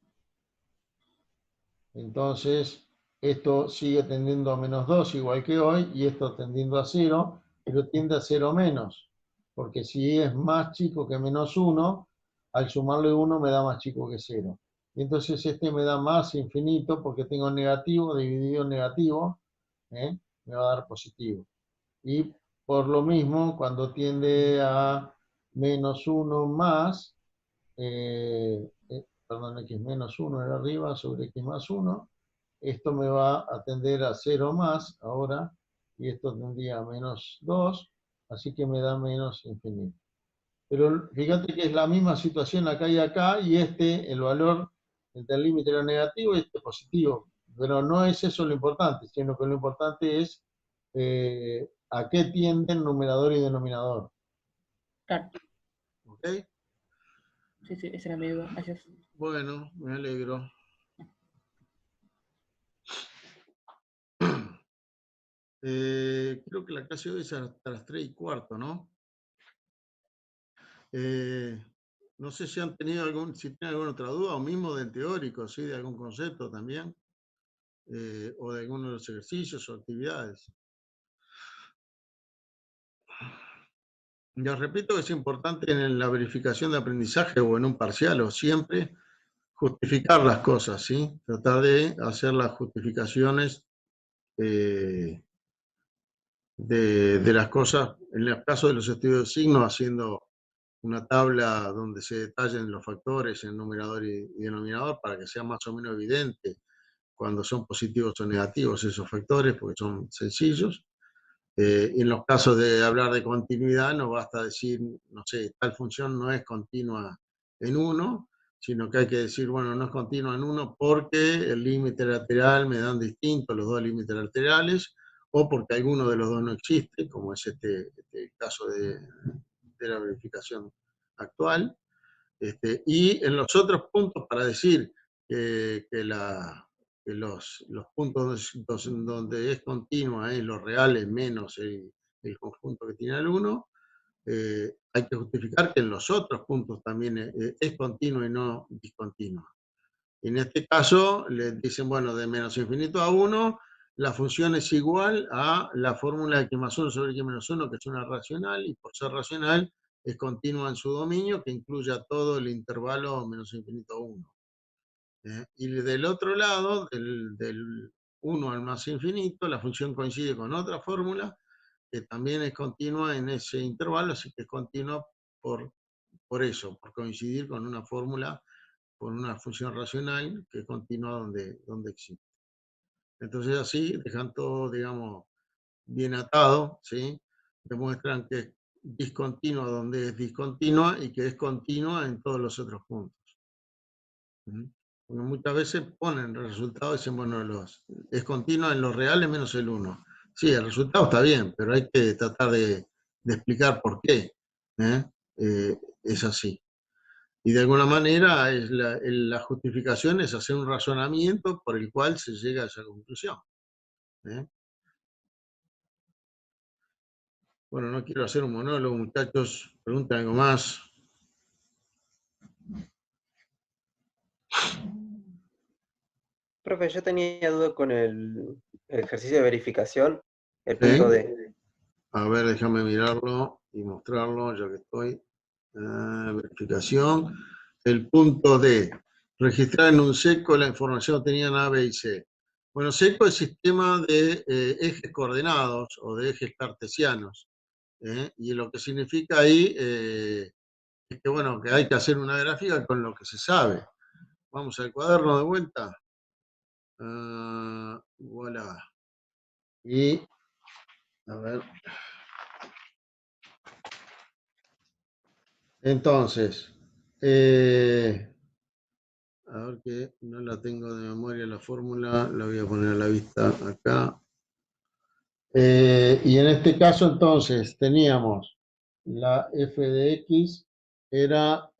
Entonces, esto sigue tendiendo a menos 2 igual que hoy, y esto tendiendo a 0, pero tiende a 0 menos, porque si es más chico que menos 1, al sumarle 1 me da más chico que 0. Y entonces este me da más infinito, porque tengo negativo dividido en negativo, me va a dar positivo. Y por lo mismo, cuando tiende a menos 1 más, perdón, x menos 1 era arriba sobre x más 1, esto me va a tender a 0 más ahora, y esto tendría a menos 2, así que me da menos infinito. Pero fíjate que es la misma situación acá y acá, y el valor del límite era negativo y este positivo. Pero no es eso lo importante, sino que lo importante es a qué tienden numerador y denominador. Claro. ¿Ok? Sí, esa era mi duda. Gracias. Bueno, me alegro. Creo que la clase hoy es hasta las 3:15, ¿no? No sé si han tenido si tienen alguna otra duda, o mismo del teórico, ¿sí? De algún concepto también, o de alguno de los ejercicios o actividades. Ya repito que es importante en la verificación de aprendizaje o en un parcial o siempre justificar las cosas, ¿sí? Tratar de hacer las justificaciones de las cosas, en el caso de los estudios de signos, haciendo una tabla donde se detallen los factores en numerador y denominador para que sea más o menos evidente cuando son positivos o negativos esos factores, porque son sencillos. Y en los casos de hablar de continuidad, no basta decir, no sé, tal función no es continua en uno, sino que hay que decir, bueno, no es continua en uno porque el límite lateral me dan distinto los dos límites laterales, o porque alguno de los dos no existe, como es este caso de la verificación actual. Y en los otros puntos, para decir que los puntos donde es continua es los reales menos el conjunto que tiene el 1, hay que justificar que en los otros puntos también es continua y no discontinua. En este caso, le dicen, bueno, de menos infinito a 1, la función es igual a la fórmula de x más 1 sobre x menos 1, que es una racional, y por ser racional, es continua en su dominio, que incluye a todo el intervalo menos infinito a 1. Y del otro lado, del 1 al más infinito, la función coincide con otra fórmula, que también es continua en ese intervalo, así que es continua por eso, por coincidir con una fórmula, con una función racional que continúa donde existe. Entonces así dejan todo, digamos, bien atado, ¿sí? Demuestran que es discontinua donde es discontinua y que es continua en todos los otros puntos. ¿Mm? Porque muchas veces ponen el resultado y dicen, bueno, es continua en los reales menos el 1. Sí, el resultado está bien, pero hay que tratar de explicar por qué es así. Y de alguna manera la justificación es hacer un razonamiento por el cual se llega a esa conclusión. ¿Eh? Bueno, no quiero hacer un monólogo, muchachos. Preguntan algo más. Profe, yo tenía duda con el ejercicio de verificación, el ¿Sí? punto D. A ver, déjame mirarlo y mostrarlo, ya que estoy. Verificación. El punto D. Registrar en un seco la información obtenida en A, B y C. Bueno, seco es sistema de ejes coordenados o de ejes cartesianos. Y lo que significa ahí es que, bueno, que hay que hacer una gráfica con lo que se sabe. Vamos al cuaderno de vuelta. Voilà. Y, a ver. Entonces, a ver que no la tengo de memoria la fórmula, la voy a poner a la vista acá. Y en este caso entonces teníamos la f de x era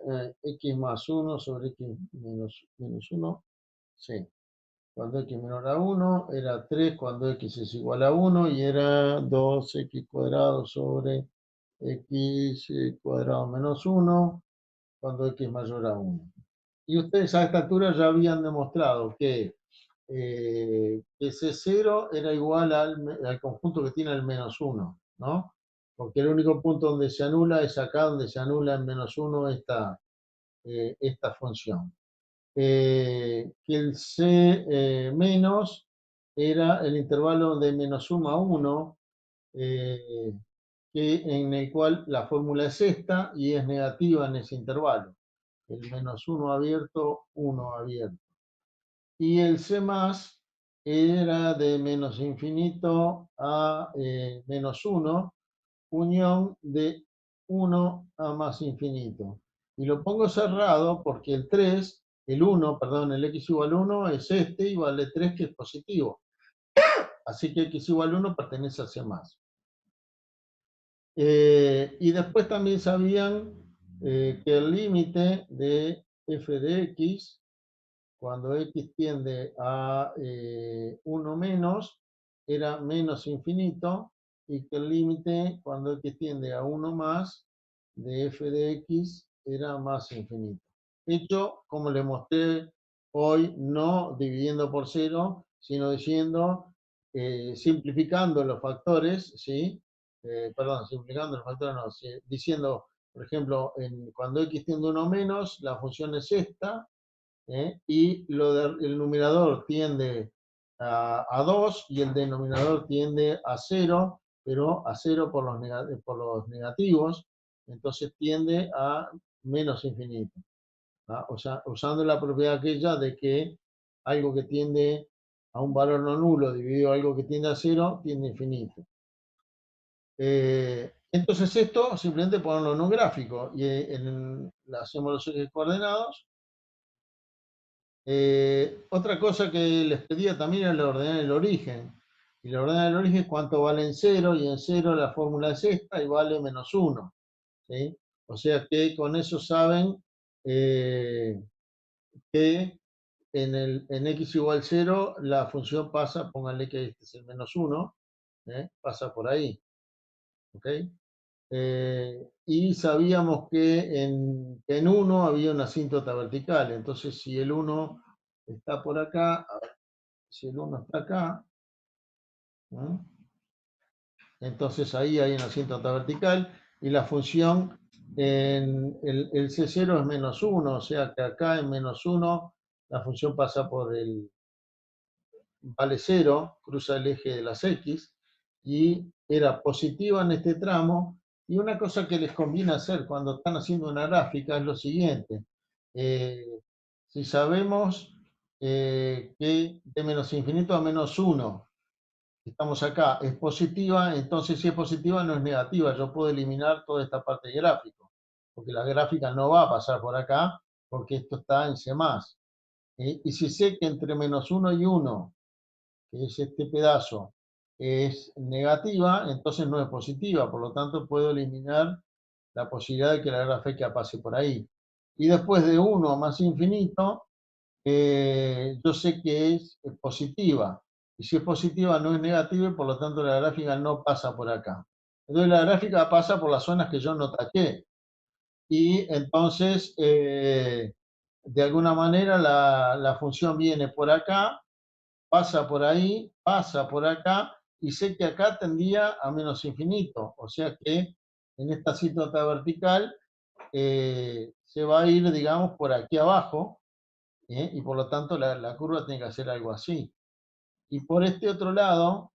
x más 1 sobre x menos 1, sí. Cuando x menor a 1 era 3 cuando x es igual a 1 y era 2x cuadrado sobre x cuadrado menos 1 cuando x mayor a 1. Y ustedes a esta altura ya habían demostrado que C0 era igual al conjunto que tiene el menos 1, ¿no? Porque el único punto donde se anula es acá, donde se anula en menos 1 esta función. Que el C menos era el intervalo de menos 1 a 1, en el cual la fórmula es esta y es negativa en ese intervalo. El menos 1 abierto, 1 abierto. Y el C más era de menos infinito a menos 1, unión de 1 a más infinito. Y lo pongo cerrado porque el 3, el 1, perdón, el x igual 1 es este y vale 3 que es positivo. Así que x igual 1 pertenece a C más. Y después también sabían que el límite de f de x, cuando x tiende a 1 menos, era menos infinito, y que el límite cuando x tiende a 1 más de f de x era más infinito. Hecho, como le mostré hoy, no dividiendo por cero, sino diciendo, simplificando los factores, ¿sí? Perdón, simplificando los factores, no, diciendo, por ejemplo, cuando x tiende a 1 menos, la función es esta, y el numerador tiende a 2 y el denominador tiende a 0, pero a 0 por los negativos, entonces tiende a menos infinito. O sea, usando la propiedad aquella de que algo que tiende a un valor no nulo dividido a algo que tiende a 0, tiende a infinito. Entonces esto simplemente ponerlo en un gráfico y hacemos los ejes coordenados. Otra cosa que les pedía también era ordenar el origen. Y la ordenar el origen es cuánto vale en 0, y en 0 la fórmula es esta y vale -1. ¿Sí? O sea que con eso saben que en x igual 0 la función pasa, pónganle que este es el -1, pasa por ahí. ¿Ok? Y sabíamos que en 1 había una asíntota vertical, entonces si el 1 está por acá, a ver, si el 1 está acá, ¿no? Entonces ahí hay una asíntota vertical y la función en el C0 es -1, o sea que acá en -1 la función pasa por vale 0, cruza el eje de las X, y era positiva en este tramo. Y una cosa que les conviene hacer cuando están haciendo una gráfica es lo siguiente. Si sabemos que de menos infinito a -1, estamos acá, es positiva, entonces si es positiva no es negativa. Yo puedo eliminar toda esta parte de gráfico, porque la gráfica no va a pasar por acá, porque esto está en C+. Y si sé que entre -1 y 1, que es este pedazo, es negativa, entonces no es positiva, por lo tanto puedo eliminar la posibilidad de que la gráfica pase por ahí. Y después de 1 a más infinito, yo sé que es positiva, y si es positiva no es negativa, y por lo tanto la gráfica no pasa por acá. Entonces la gráfica pasa por las zonas que yo no taché, y entonces de alguna manera la función viene por acá, pasa por ahí, pasa por acá, y sé que acá tendía a menos infinito, o sea que en esta asíntota vertical se va a ir, digamos, por aquí abajo, y por lo tanto la curva tiene que hacer algo así. Y por este otro lado,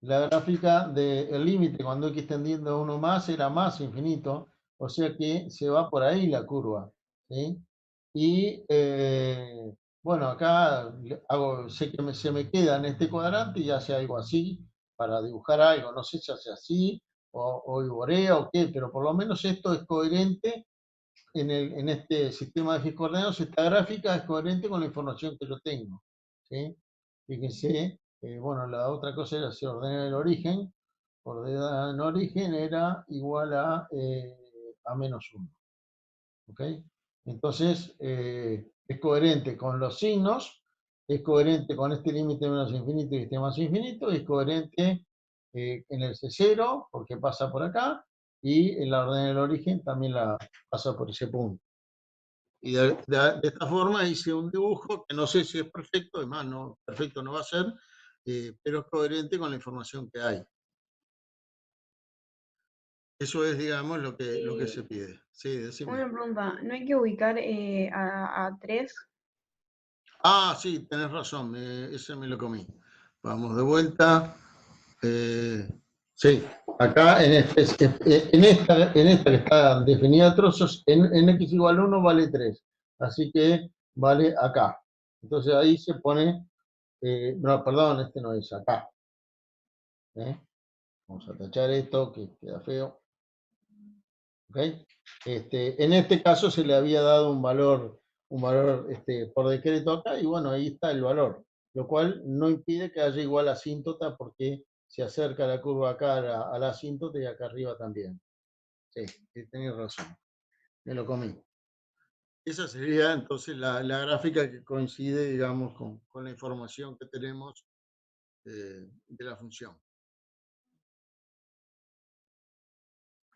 la gráfica del límite cuando x tendiendo a 1 más era más infinito, o sea que se va por ahí la curva. ¿Sí? Y bueno, acá sé que se me queda en este cuadrante y hace algo así para dibujar algo. No sé si hace así o iborea o qué, pero por lo menos esto es coherente en este sistema de ejes coordenados. Esta gráfica es coherente con la información que yo tengo. ¿Sí? Fíjense, bueno, la otra cosa era si ordena el origen. Ordenar en origen era igual a -1. ¿Ok? Entonces, es coherente con los signos, es coherente con este límite menos infinito y este más infinito, es coherente en el C0, porque pasa por acá, y en la orden del origen también la pasa por ese punto. Y de esta forma hice un dibujo que no sé si es perfecto, además no, perfecto no va a ser, pero es coherente con la información que hay. Eso es, digamos, lo que se pide. Sí, decime. Una pregunta, ¿no hay que ubicar a 3? Ah, sí, tenés razón, ese me lo comí. Vamos de vuelta. Sí, acá en esta que está definida a trozos, en x igual 1 vale 3. Así que vale acá. Entonces ahí se pone, no, perdón, este no es acá. Vamos a tachar esto, que queda feo. ¿Ok? En este caso se le había dado un valor por decreto acá, y bueno, ahí está el valor, lo cual no impide que haya igual asíntota, porque se acerca la curva acá a la asíntota y acá arriba también. Sí, tenés razón, me lo comí. Esa sería entonces la gráfica que coincide, digamos, con la información que tenemos de la función.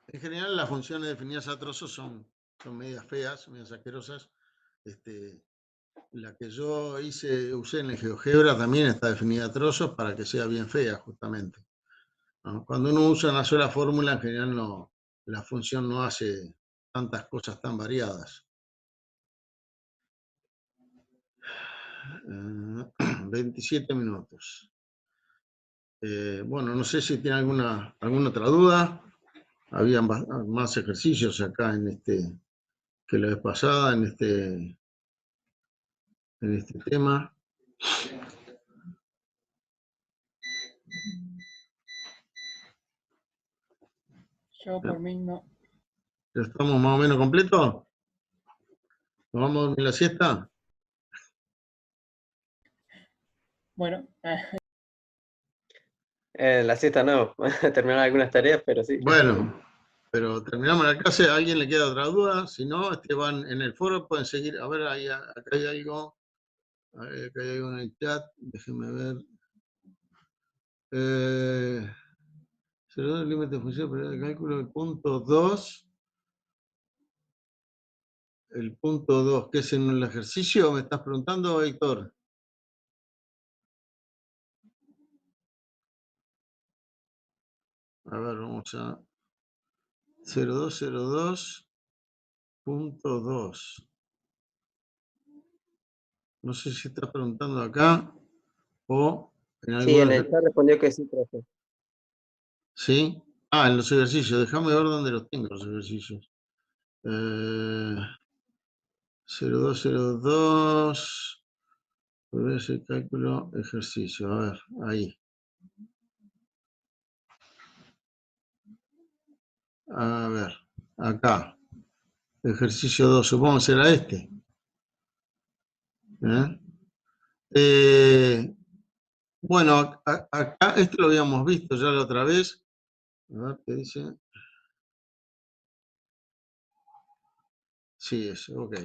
En general, las funciones definidas a trozos son medias feas, medias asquerosas. La que yo usé en el GeoGebra también está definida a trozos para que sea bien fea, justamente. ¿No? Cuando uno usa una sola fórmula, en general la función no hace tantas cosas tan variadas. 27 minutos. Bueno, no sé si tiene alguna otra duda. Había más ejercicios acá que la vez pasada en este tema. Yo por mí no. ¿Ya estamos más o menos completos? ¿Nos vamos a dormir la siesta? Bueno, La siesta no, terminar algunas tareas, pero sí. Bueno, pero terminamos la clase. ¿A alguien le queda otra duda? Si no, van en el foro, pueden seguir. A ver, acá hay algo. Acá hay algo en el chat. Déjenme ver. El límite de función de cálculo, el punto 2. El punto 2, ¿qué es en el ejercicio? ¿Me estás preguntando, Héctor? A ver, vamos a 0202.2. No sé si estás preguntando acá o en Sí, en algunos. el chat respondió que sí, profe. ¿Sí? Ah, en los ejercicios. Déjame ver dónde los tengo, los ejercicios. 0202. Poder hacer cálculo, ejercicio. A ver, ahí. A ver, acá. Ejercicio 2, supongo que será este. Bueno, acá, esto lo habíamos visto ya la otra vez. A ver, ¿qué dice? Sí, es, ok.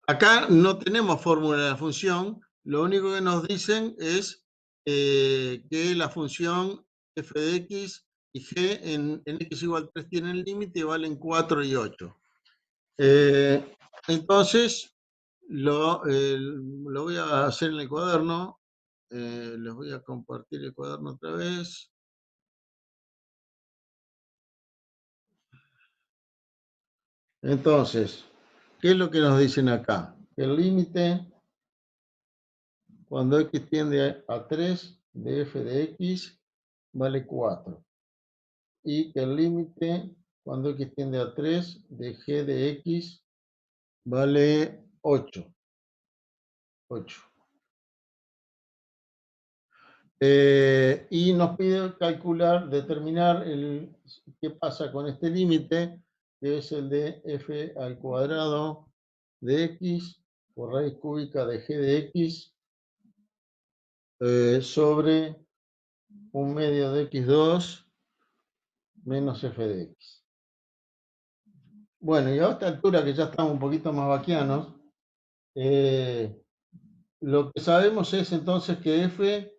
Acá no tenemos fórmula de la función, lo único que nos dicen es que la función f de x y g en x igual 3 tienen límite y valen 4 y 8. Entonces, lo voy a hacer en el cuaderno. Les voy a compartir el cuaderno otra vez. Entonces, ¿qué es lo que nos dicen acá? El límite, cuando x tiende a 3 de f de x, vale 4. Y que el límite, cuando x tiende a 3 de g de x, vale 8. Y nos pide calcular, determinar qué pasa con este límite, que es el de f al cuadrado de x por raíz cúbica de g de x sobre 1/2 de x2 menos f de x. Bueno, y a esta altura que ya estamos un poquito más vaquianos, lo que sabemos es entonces que f,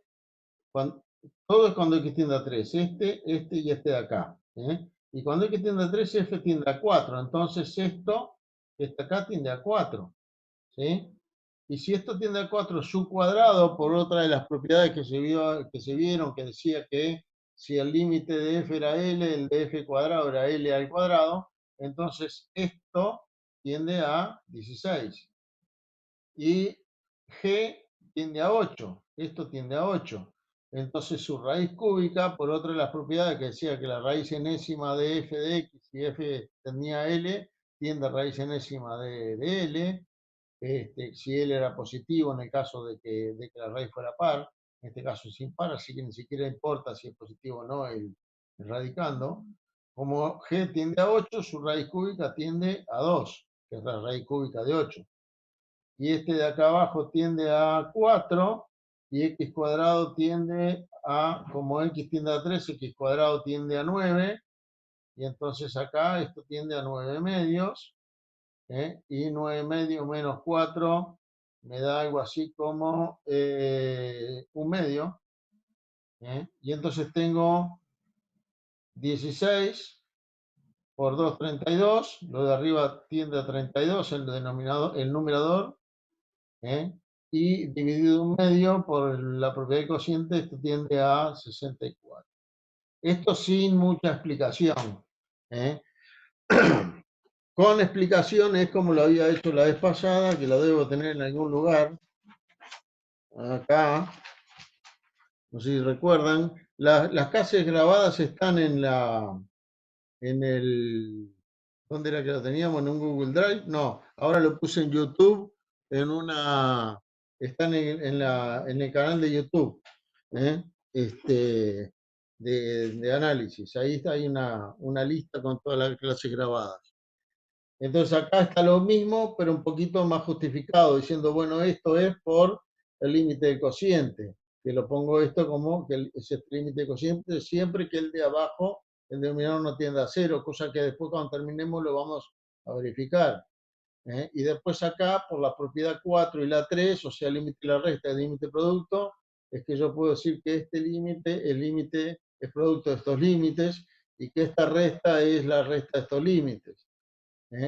todo es cuando x tiende a 3, este y este de acá. Y cuando x tiende a 3, f tiende a 4. Entonces esto, este acá tiende a 4. ¿Sí? Y si esto tiende a 4, su cuadrado, por otra de las propiedades que se vieron, que decía que si el límite de f era L, el de f cuadrado era L al cuadrado, entonces esto tiende a 16. Y G tiende a 8, esto tiende a 8. Entonces su raíz cúbica, por otra de las propiedades que decía que la raíz enésima de f de x y f tendía a L, tiende a raíz enésima de L. Si L era positivo en el caso de que la raíz fuera par, en este caso es impar, así que ni siquiera importa si es positivo o no el radicando. Como G tiende a 8, su raíz cúbica tiende a 2, que es la raíz cúbica de 8. Y este de acá abajo tiende a 4, y x cuadrado tiende a, como x tiende a 3, x cuadrado tiende a 9, y entonces acá esto tiende a 9 medios, y 9 medios menos 4 me da algo así como 1 medio. Y entonces tengo 16 por 2, 32. Lo de arriba tiende a 32, el denominador, el numerador. Y dividido 1 medio por la propiedad del cociente, esto tiende a 64. Esto sin mucha explicación. con explicaciones como lo había hecho la vez pasada, que lo debo tener en algún lugar. Acá, no sé si recuerdan, las clases grabadas están en el, ¿dónde era que lo teníamos? ¿En un Google Drive? No, ahora lo puse en YouTube, están en el canal de YouTube, ¿eh? Este, de análisis. Ahí está, hay una lista con todas las clases grabadas. Entonces acá está lo mismo, pero un poquito más justificado, diciendo, bueno, esto es por el límite de cociente, que lo pongo esto como que ese límite de cociente siempre que el de abajo, el denominador no tienda a cero, cosa que después cuando terminemos lo vamos a verificar. Y después acá, por la propiedad 4 y la 3, o sea, el límite y la resta del límite producto, es que yo puedo decir que este límite, el límite es producto de estos límites, y que esta resta es la resta de estos límites.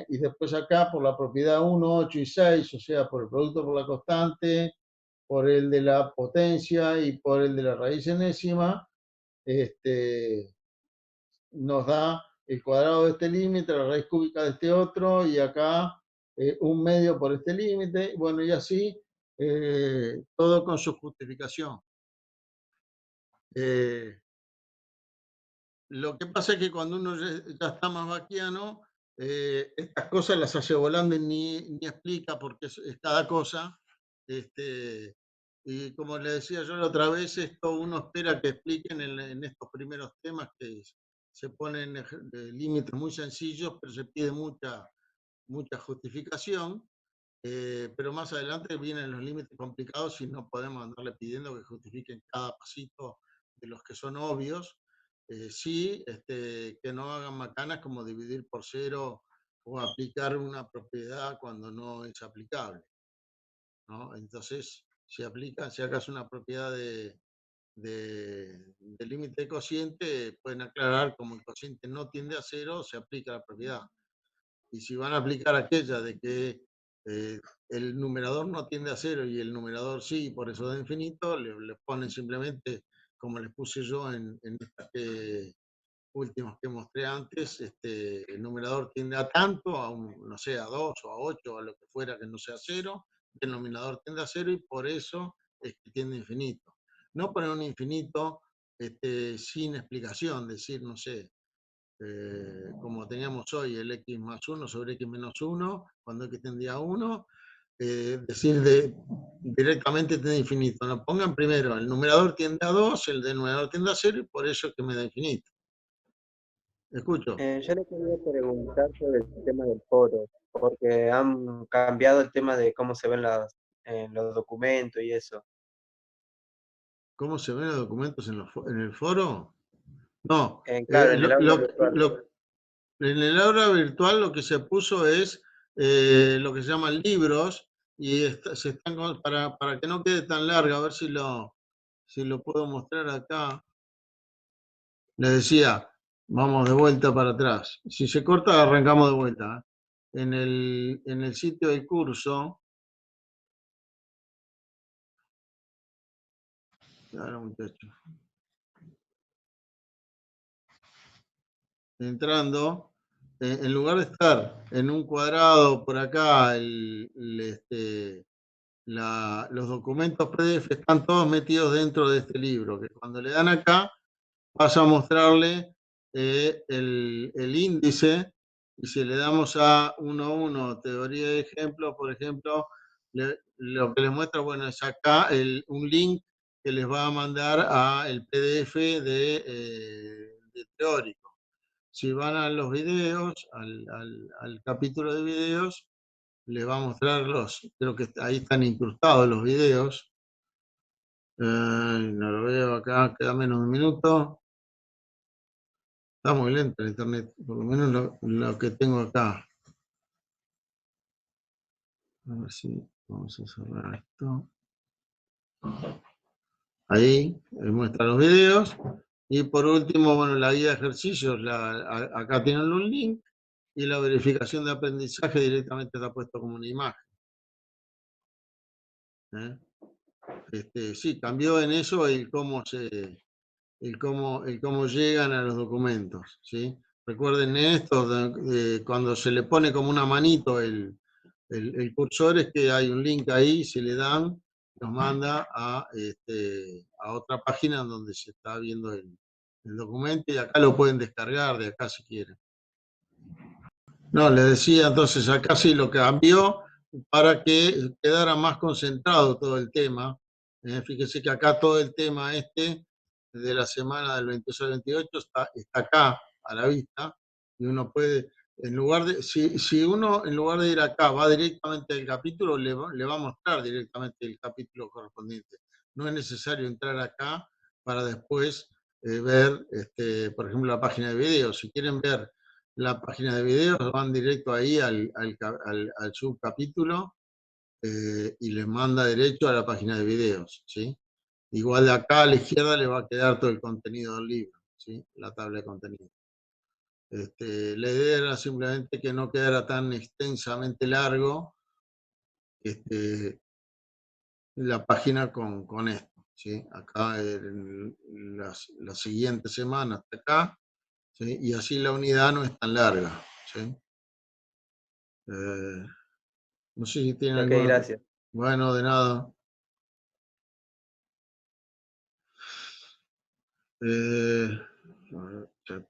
Y después acá por la propiedad 1, 8 y 6, o sea, por el producto por la constante, por el de la potencia y por el de la raíz enésima, nos da el cuadrado de este límite, la raíz cúbica de este otro, y acá un medio por este límite, bueno, y así, todo con su justificación. Lo que pasa es que cuando uno ya está más vaquiano, estas cosas las hace volando y ni explica porque es cada cosa. Y como le decía yo la otra vez, esto uno espera que expliquen en estos primeros temas que se ponen límites muy sencillos, pero se pide mucha justificación. Pero más adelante vienen los límites complicados y no podemos andarle pidiendo que justifiquen cada pasito de los que son obvios. Sí, que no hagan macanas como dividir por cero o aplicar una propiedad cuando no es aplicable, ¿no? Entonces, si acaso una propiedad de límite de cociente, pueden aclarar como el cociente no tiende a cero, se aplica la propiedad. Y si van a aplicar aquella de que el numerador no tiende a cero y el numerador sí, por eso da infinito, le ponen simplemente, como les puse yo en estas últimas que mostré antes, el numerador tiende a tanto, no sé, a 2 o a 8, a lo que fuera que no sea cero, el denominador tiende a cero y por eso es que tiende a infinito. No poner un infinito sin explicación, decir, no sé, como teníamos hoy, el x más 1 sobre x menos 1, cuando x tendía a 1, decir directamente tiende a infinito. No pongan primero, el numerador tiende a 2, el denominador tiende a 0 y por eso es que me da infinito. Escucho. Yo le quería preguntar sobre el tema del foro, porque han cambiado el tema de cómo se ven los documentos y eso. ¿Cómo se ven los documentos en el foro? No, Claro, en el aula virtual. en el aula virtual lo que se puso es lo que se llaman libros y se están para que no quede tan larga, a ver si lo puedo mostrar acá. Les decía, vamos de vuelta para atrás. Si se corta, arrancamos de vuelta. En el sitio del curso, ahora muchachos, entrando, en lugar de estar en un cuadrado por acá, los documentos PDF están todos metidos dentro de este libro, que cuando le dan acá, pasa a mostrarle el índice, y si le damos a 1.1, teoría de ejemplos, por ejemplo, lo que les muestra, bueno, es acá un link que les va a mandar al PDF de teórico. Si van a los videos, al capítulo de videos, les va a mostrar creo que ahí están incrustados los videos. No lo veo acá, queda menos de un minuto. Está muy lento el internet, por lo menos lo que tengo acá. A ver si vamos a cerrar esto. Ahí muestra los videos. Y por último, bueno, la guía de ejercicios, acá tienen un link y la verificación de aprendizaje directamente está puesto como una imagen. Sí, cambió en eso el cómo llegan a los documentos, ¿sí? Recuerden esto, cuando se le pone como una manito el cursor, es que hay un link ahí, se le dan, nos manda a otra página donde se está viendo el documento, y acá lo pueden descargar de acá si quieren. No, les decía entonces, acá sí lo cambió para que quedara más concentrado todo el tema. Fíjense que acá todo el tema de la semana del 28 al 28 está acá a la vista, y uno puede, en lugar de, si uno en lugar de ir acá va directamente al capítulo, le va a mostrar directamente el capítulo correspondiente. No es necesario entrar acá para después ver, por ejemplo, la página de videos. Si quieren ver la página de videos, van directo ahí al subcapítulo, y les manda derecho a la página de videos, ¿sí? Igual de acá a la izquierda le va a quedar todo el contenido del libro, ¿sí? La tabla de contenido. La idea era simplemente que no quedara tan extensamente largo la página con esto, ¿sí? Acá en la siguiente semana hasta acá, ¿sí? Y así la unidad no es tan larga, ¿sí? No sé si tienen Ok, alguna... gracias. Bueno, de nada. A ver, chat.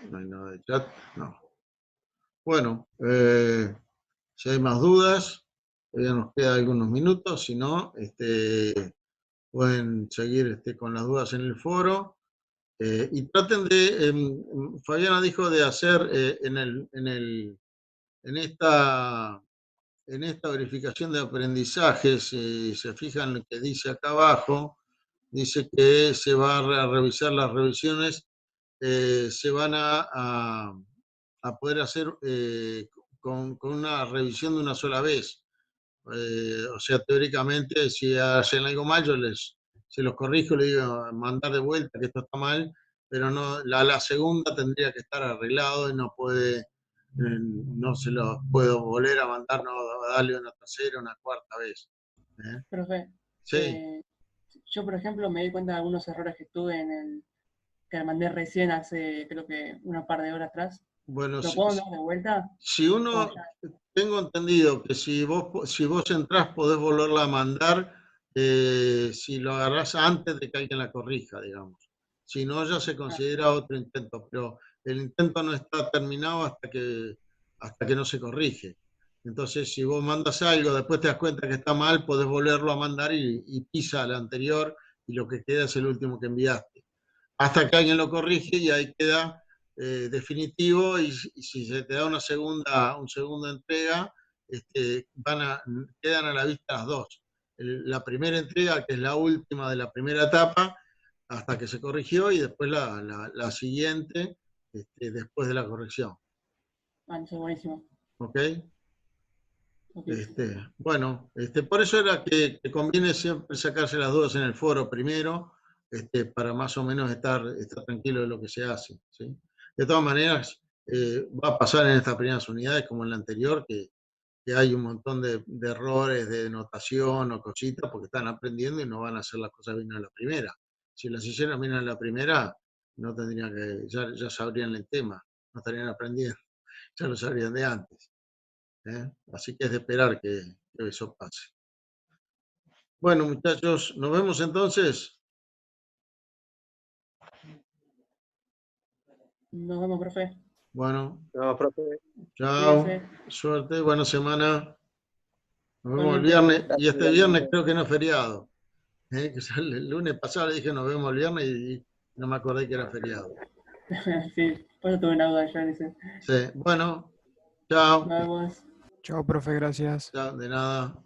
No hay nada de chat. No. Bueno, si hay más dudas, todavía nos queda algunos minutos. Si no, pueden seguir con las dudas en el foro. Y traten de... Fabiana dijo de hacer en esta verificación de aprendizaje, si se fijan lo que dice acá abajo, dice que se va a revisar las revisiones, se van a poder hacer con una revisión de una sola vez. O sea, teóricamente, si hacen algo mal, se los corrijo, le digo, mandar de vuelta que esto está mal, pero no, la segunda tendría que estar arreglado y no se los puedo volver a mandar, no, darle una tercera, una cuarta vez. ¿Eh? Profe, Sí, yo por ejemplo me di cuenta de algunos errores que tuve que mandé recién hace creo que una par de horas atrás. bueno, ¿Lo puedo mandar de vuelta? si O uno, ya. tengo entendido que si vos entrás podés volverla a mandar, si lo agarrás antes de que alguien la corrija, digamos. Si no, ya se Ah, considera otro intento, pero el intento no está terminado hasta que no se corrige. Entonces, si vos mandas algo, después te das cuenta que está mal, podés volverlo a mandar y pisa al anterior, y lo que queda es el último que enviaste. Hasta que alguien lo corrige y ahí queda definitivo, y si se te da una segunda entrega, quedan a la vista las dos. La primera entrega, que es la última de la primera etapa, hasta que se corrigió, y después la siguiente, después de la corrección. eso es buenísimo. ¿Ok? Ok. Bueno, por eso era que conviene siempre sacarse las dudas en el foro primero, para más o menos estar tranquilo de lo que se hace, ¿sí? De todas maneras, va a pasar en estas primeras unidades como en la anterior, que hay un montón de errores de notación o cositas, porque están aprendiendo y no van a hacer las cosas bien a la primera. Si las hicieran bien a la primera, no tendrían ya sabrían el tema, no estarían aprendiendo, ya lo sabrían de antes. Así que es de esperar que eso pase. Bueno, muchachos, nos vemos entonces. Nos vemos, profe. Bueno, No, profe, chao, Cuídese. suerte, buena semana. Nos vemos el Igualmente. viernes, y gracias este viernes igualmente. creo que no es feriado. Que ya el lunes pasado le dije nos vemos el viernes y no me acordé que era feriado. Sí, por eso tuve una duda ya, dice. Sí, bueno, chao, Nos vemos. Chao, profe, gracias. chao, de nada.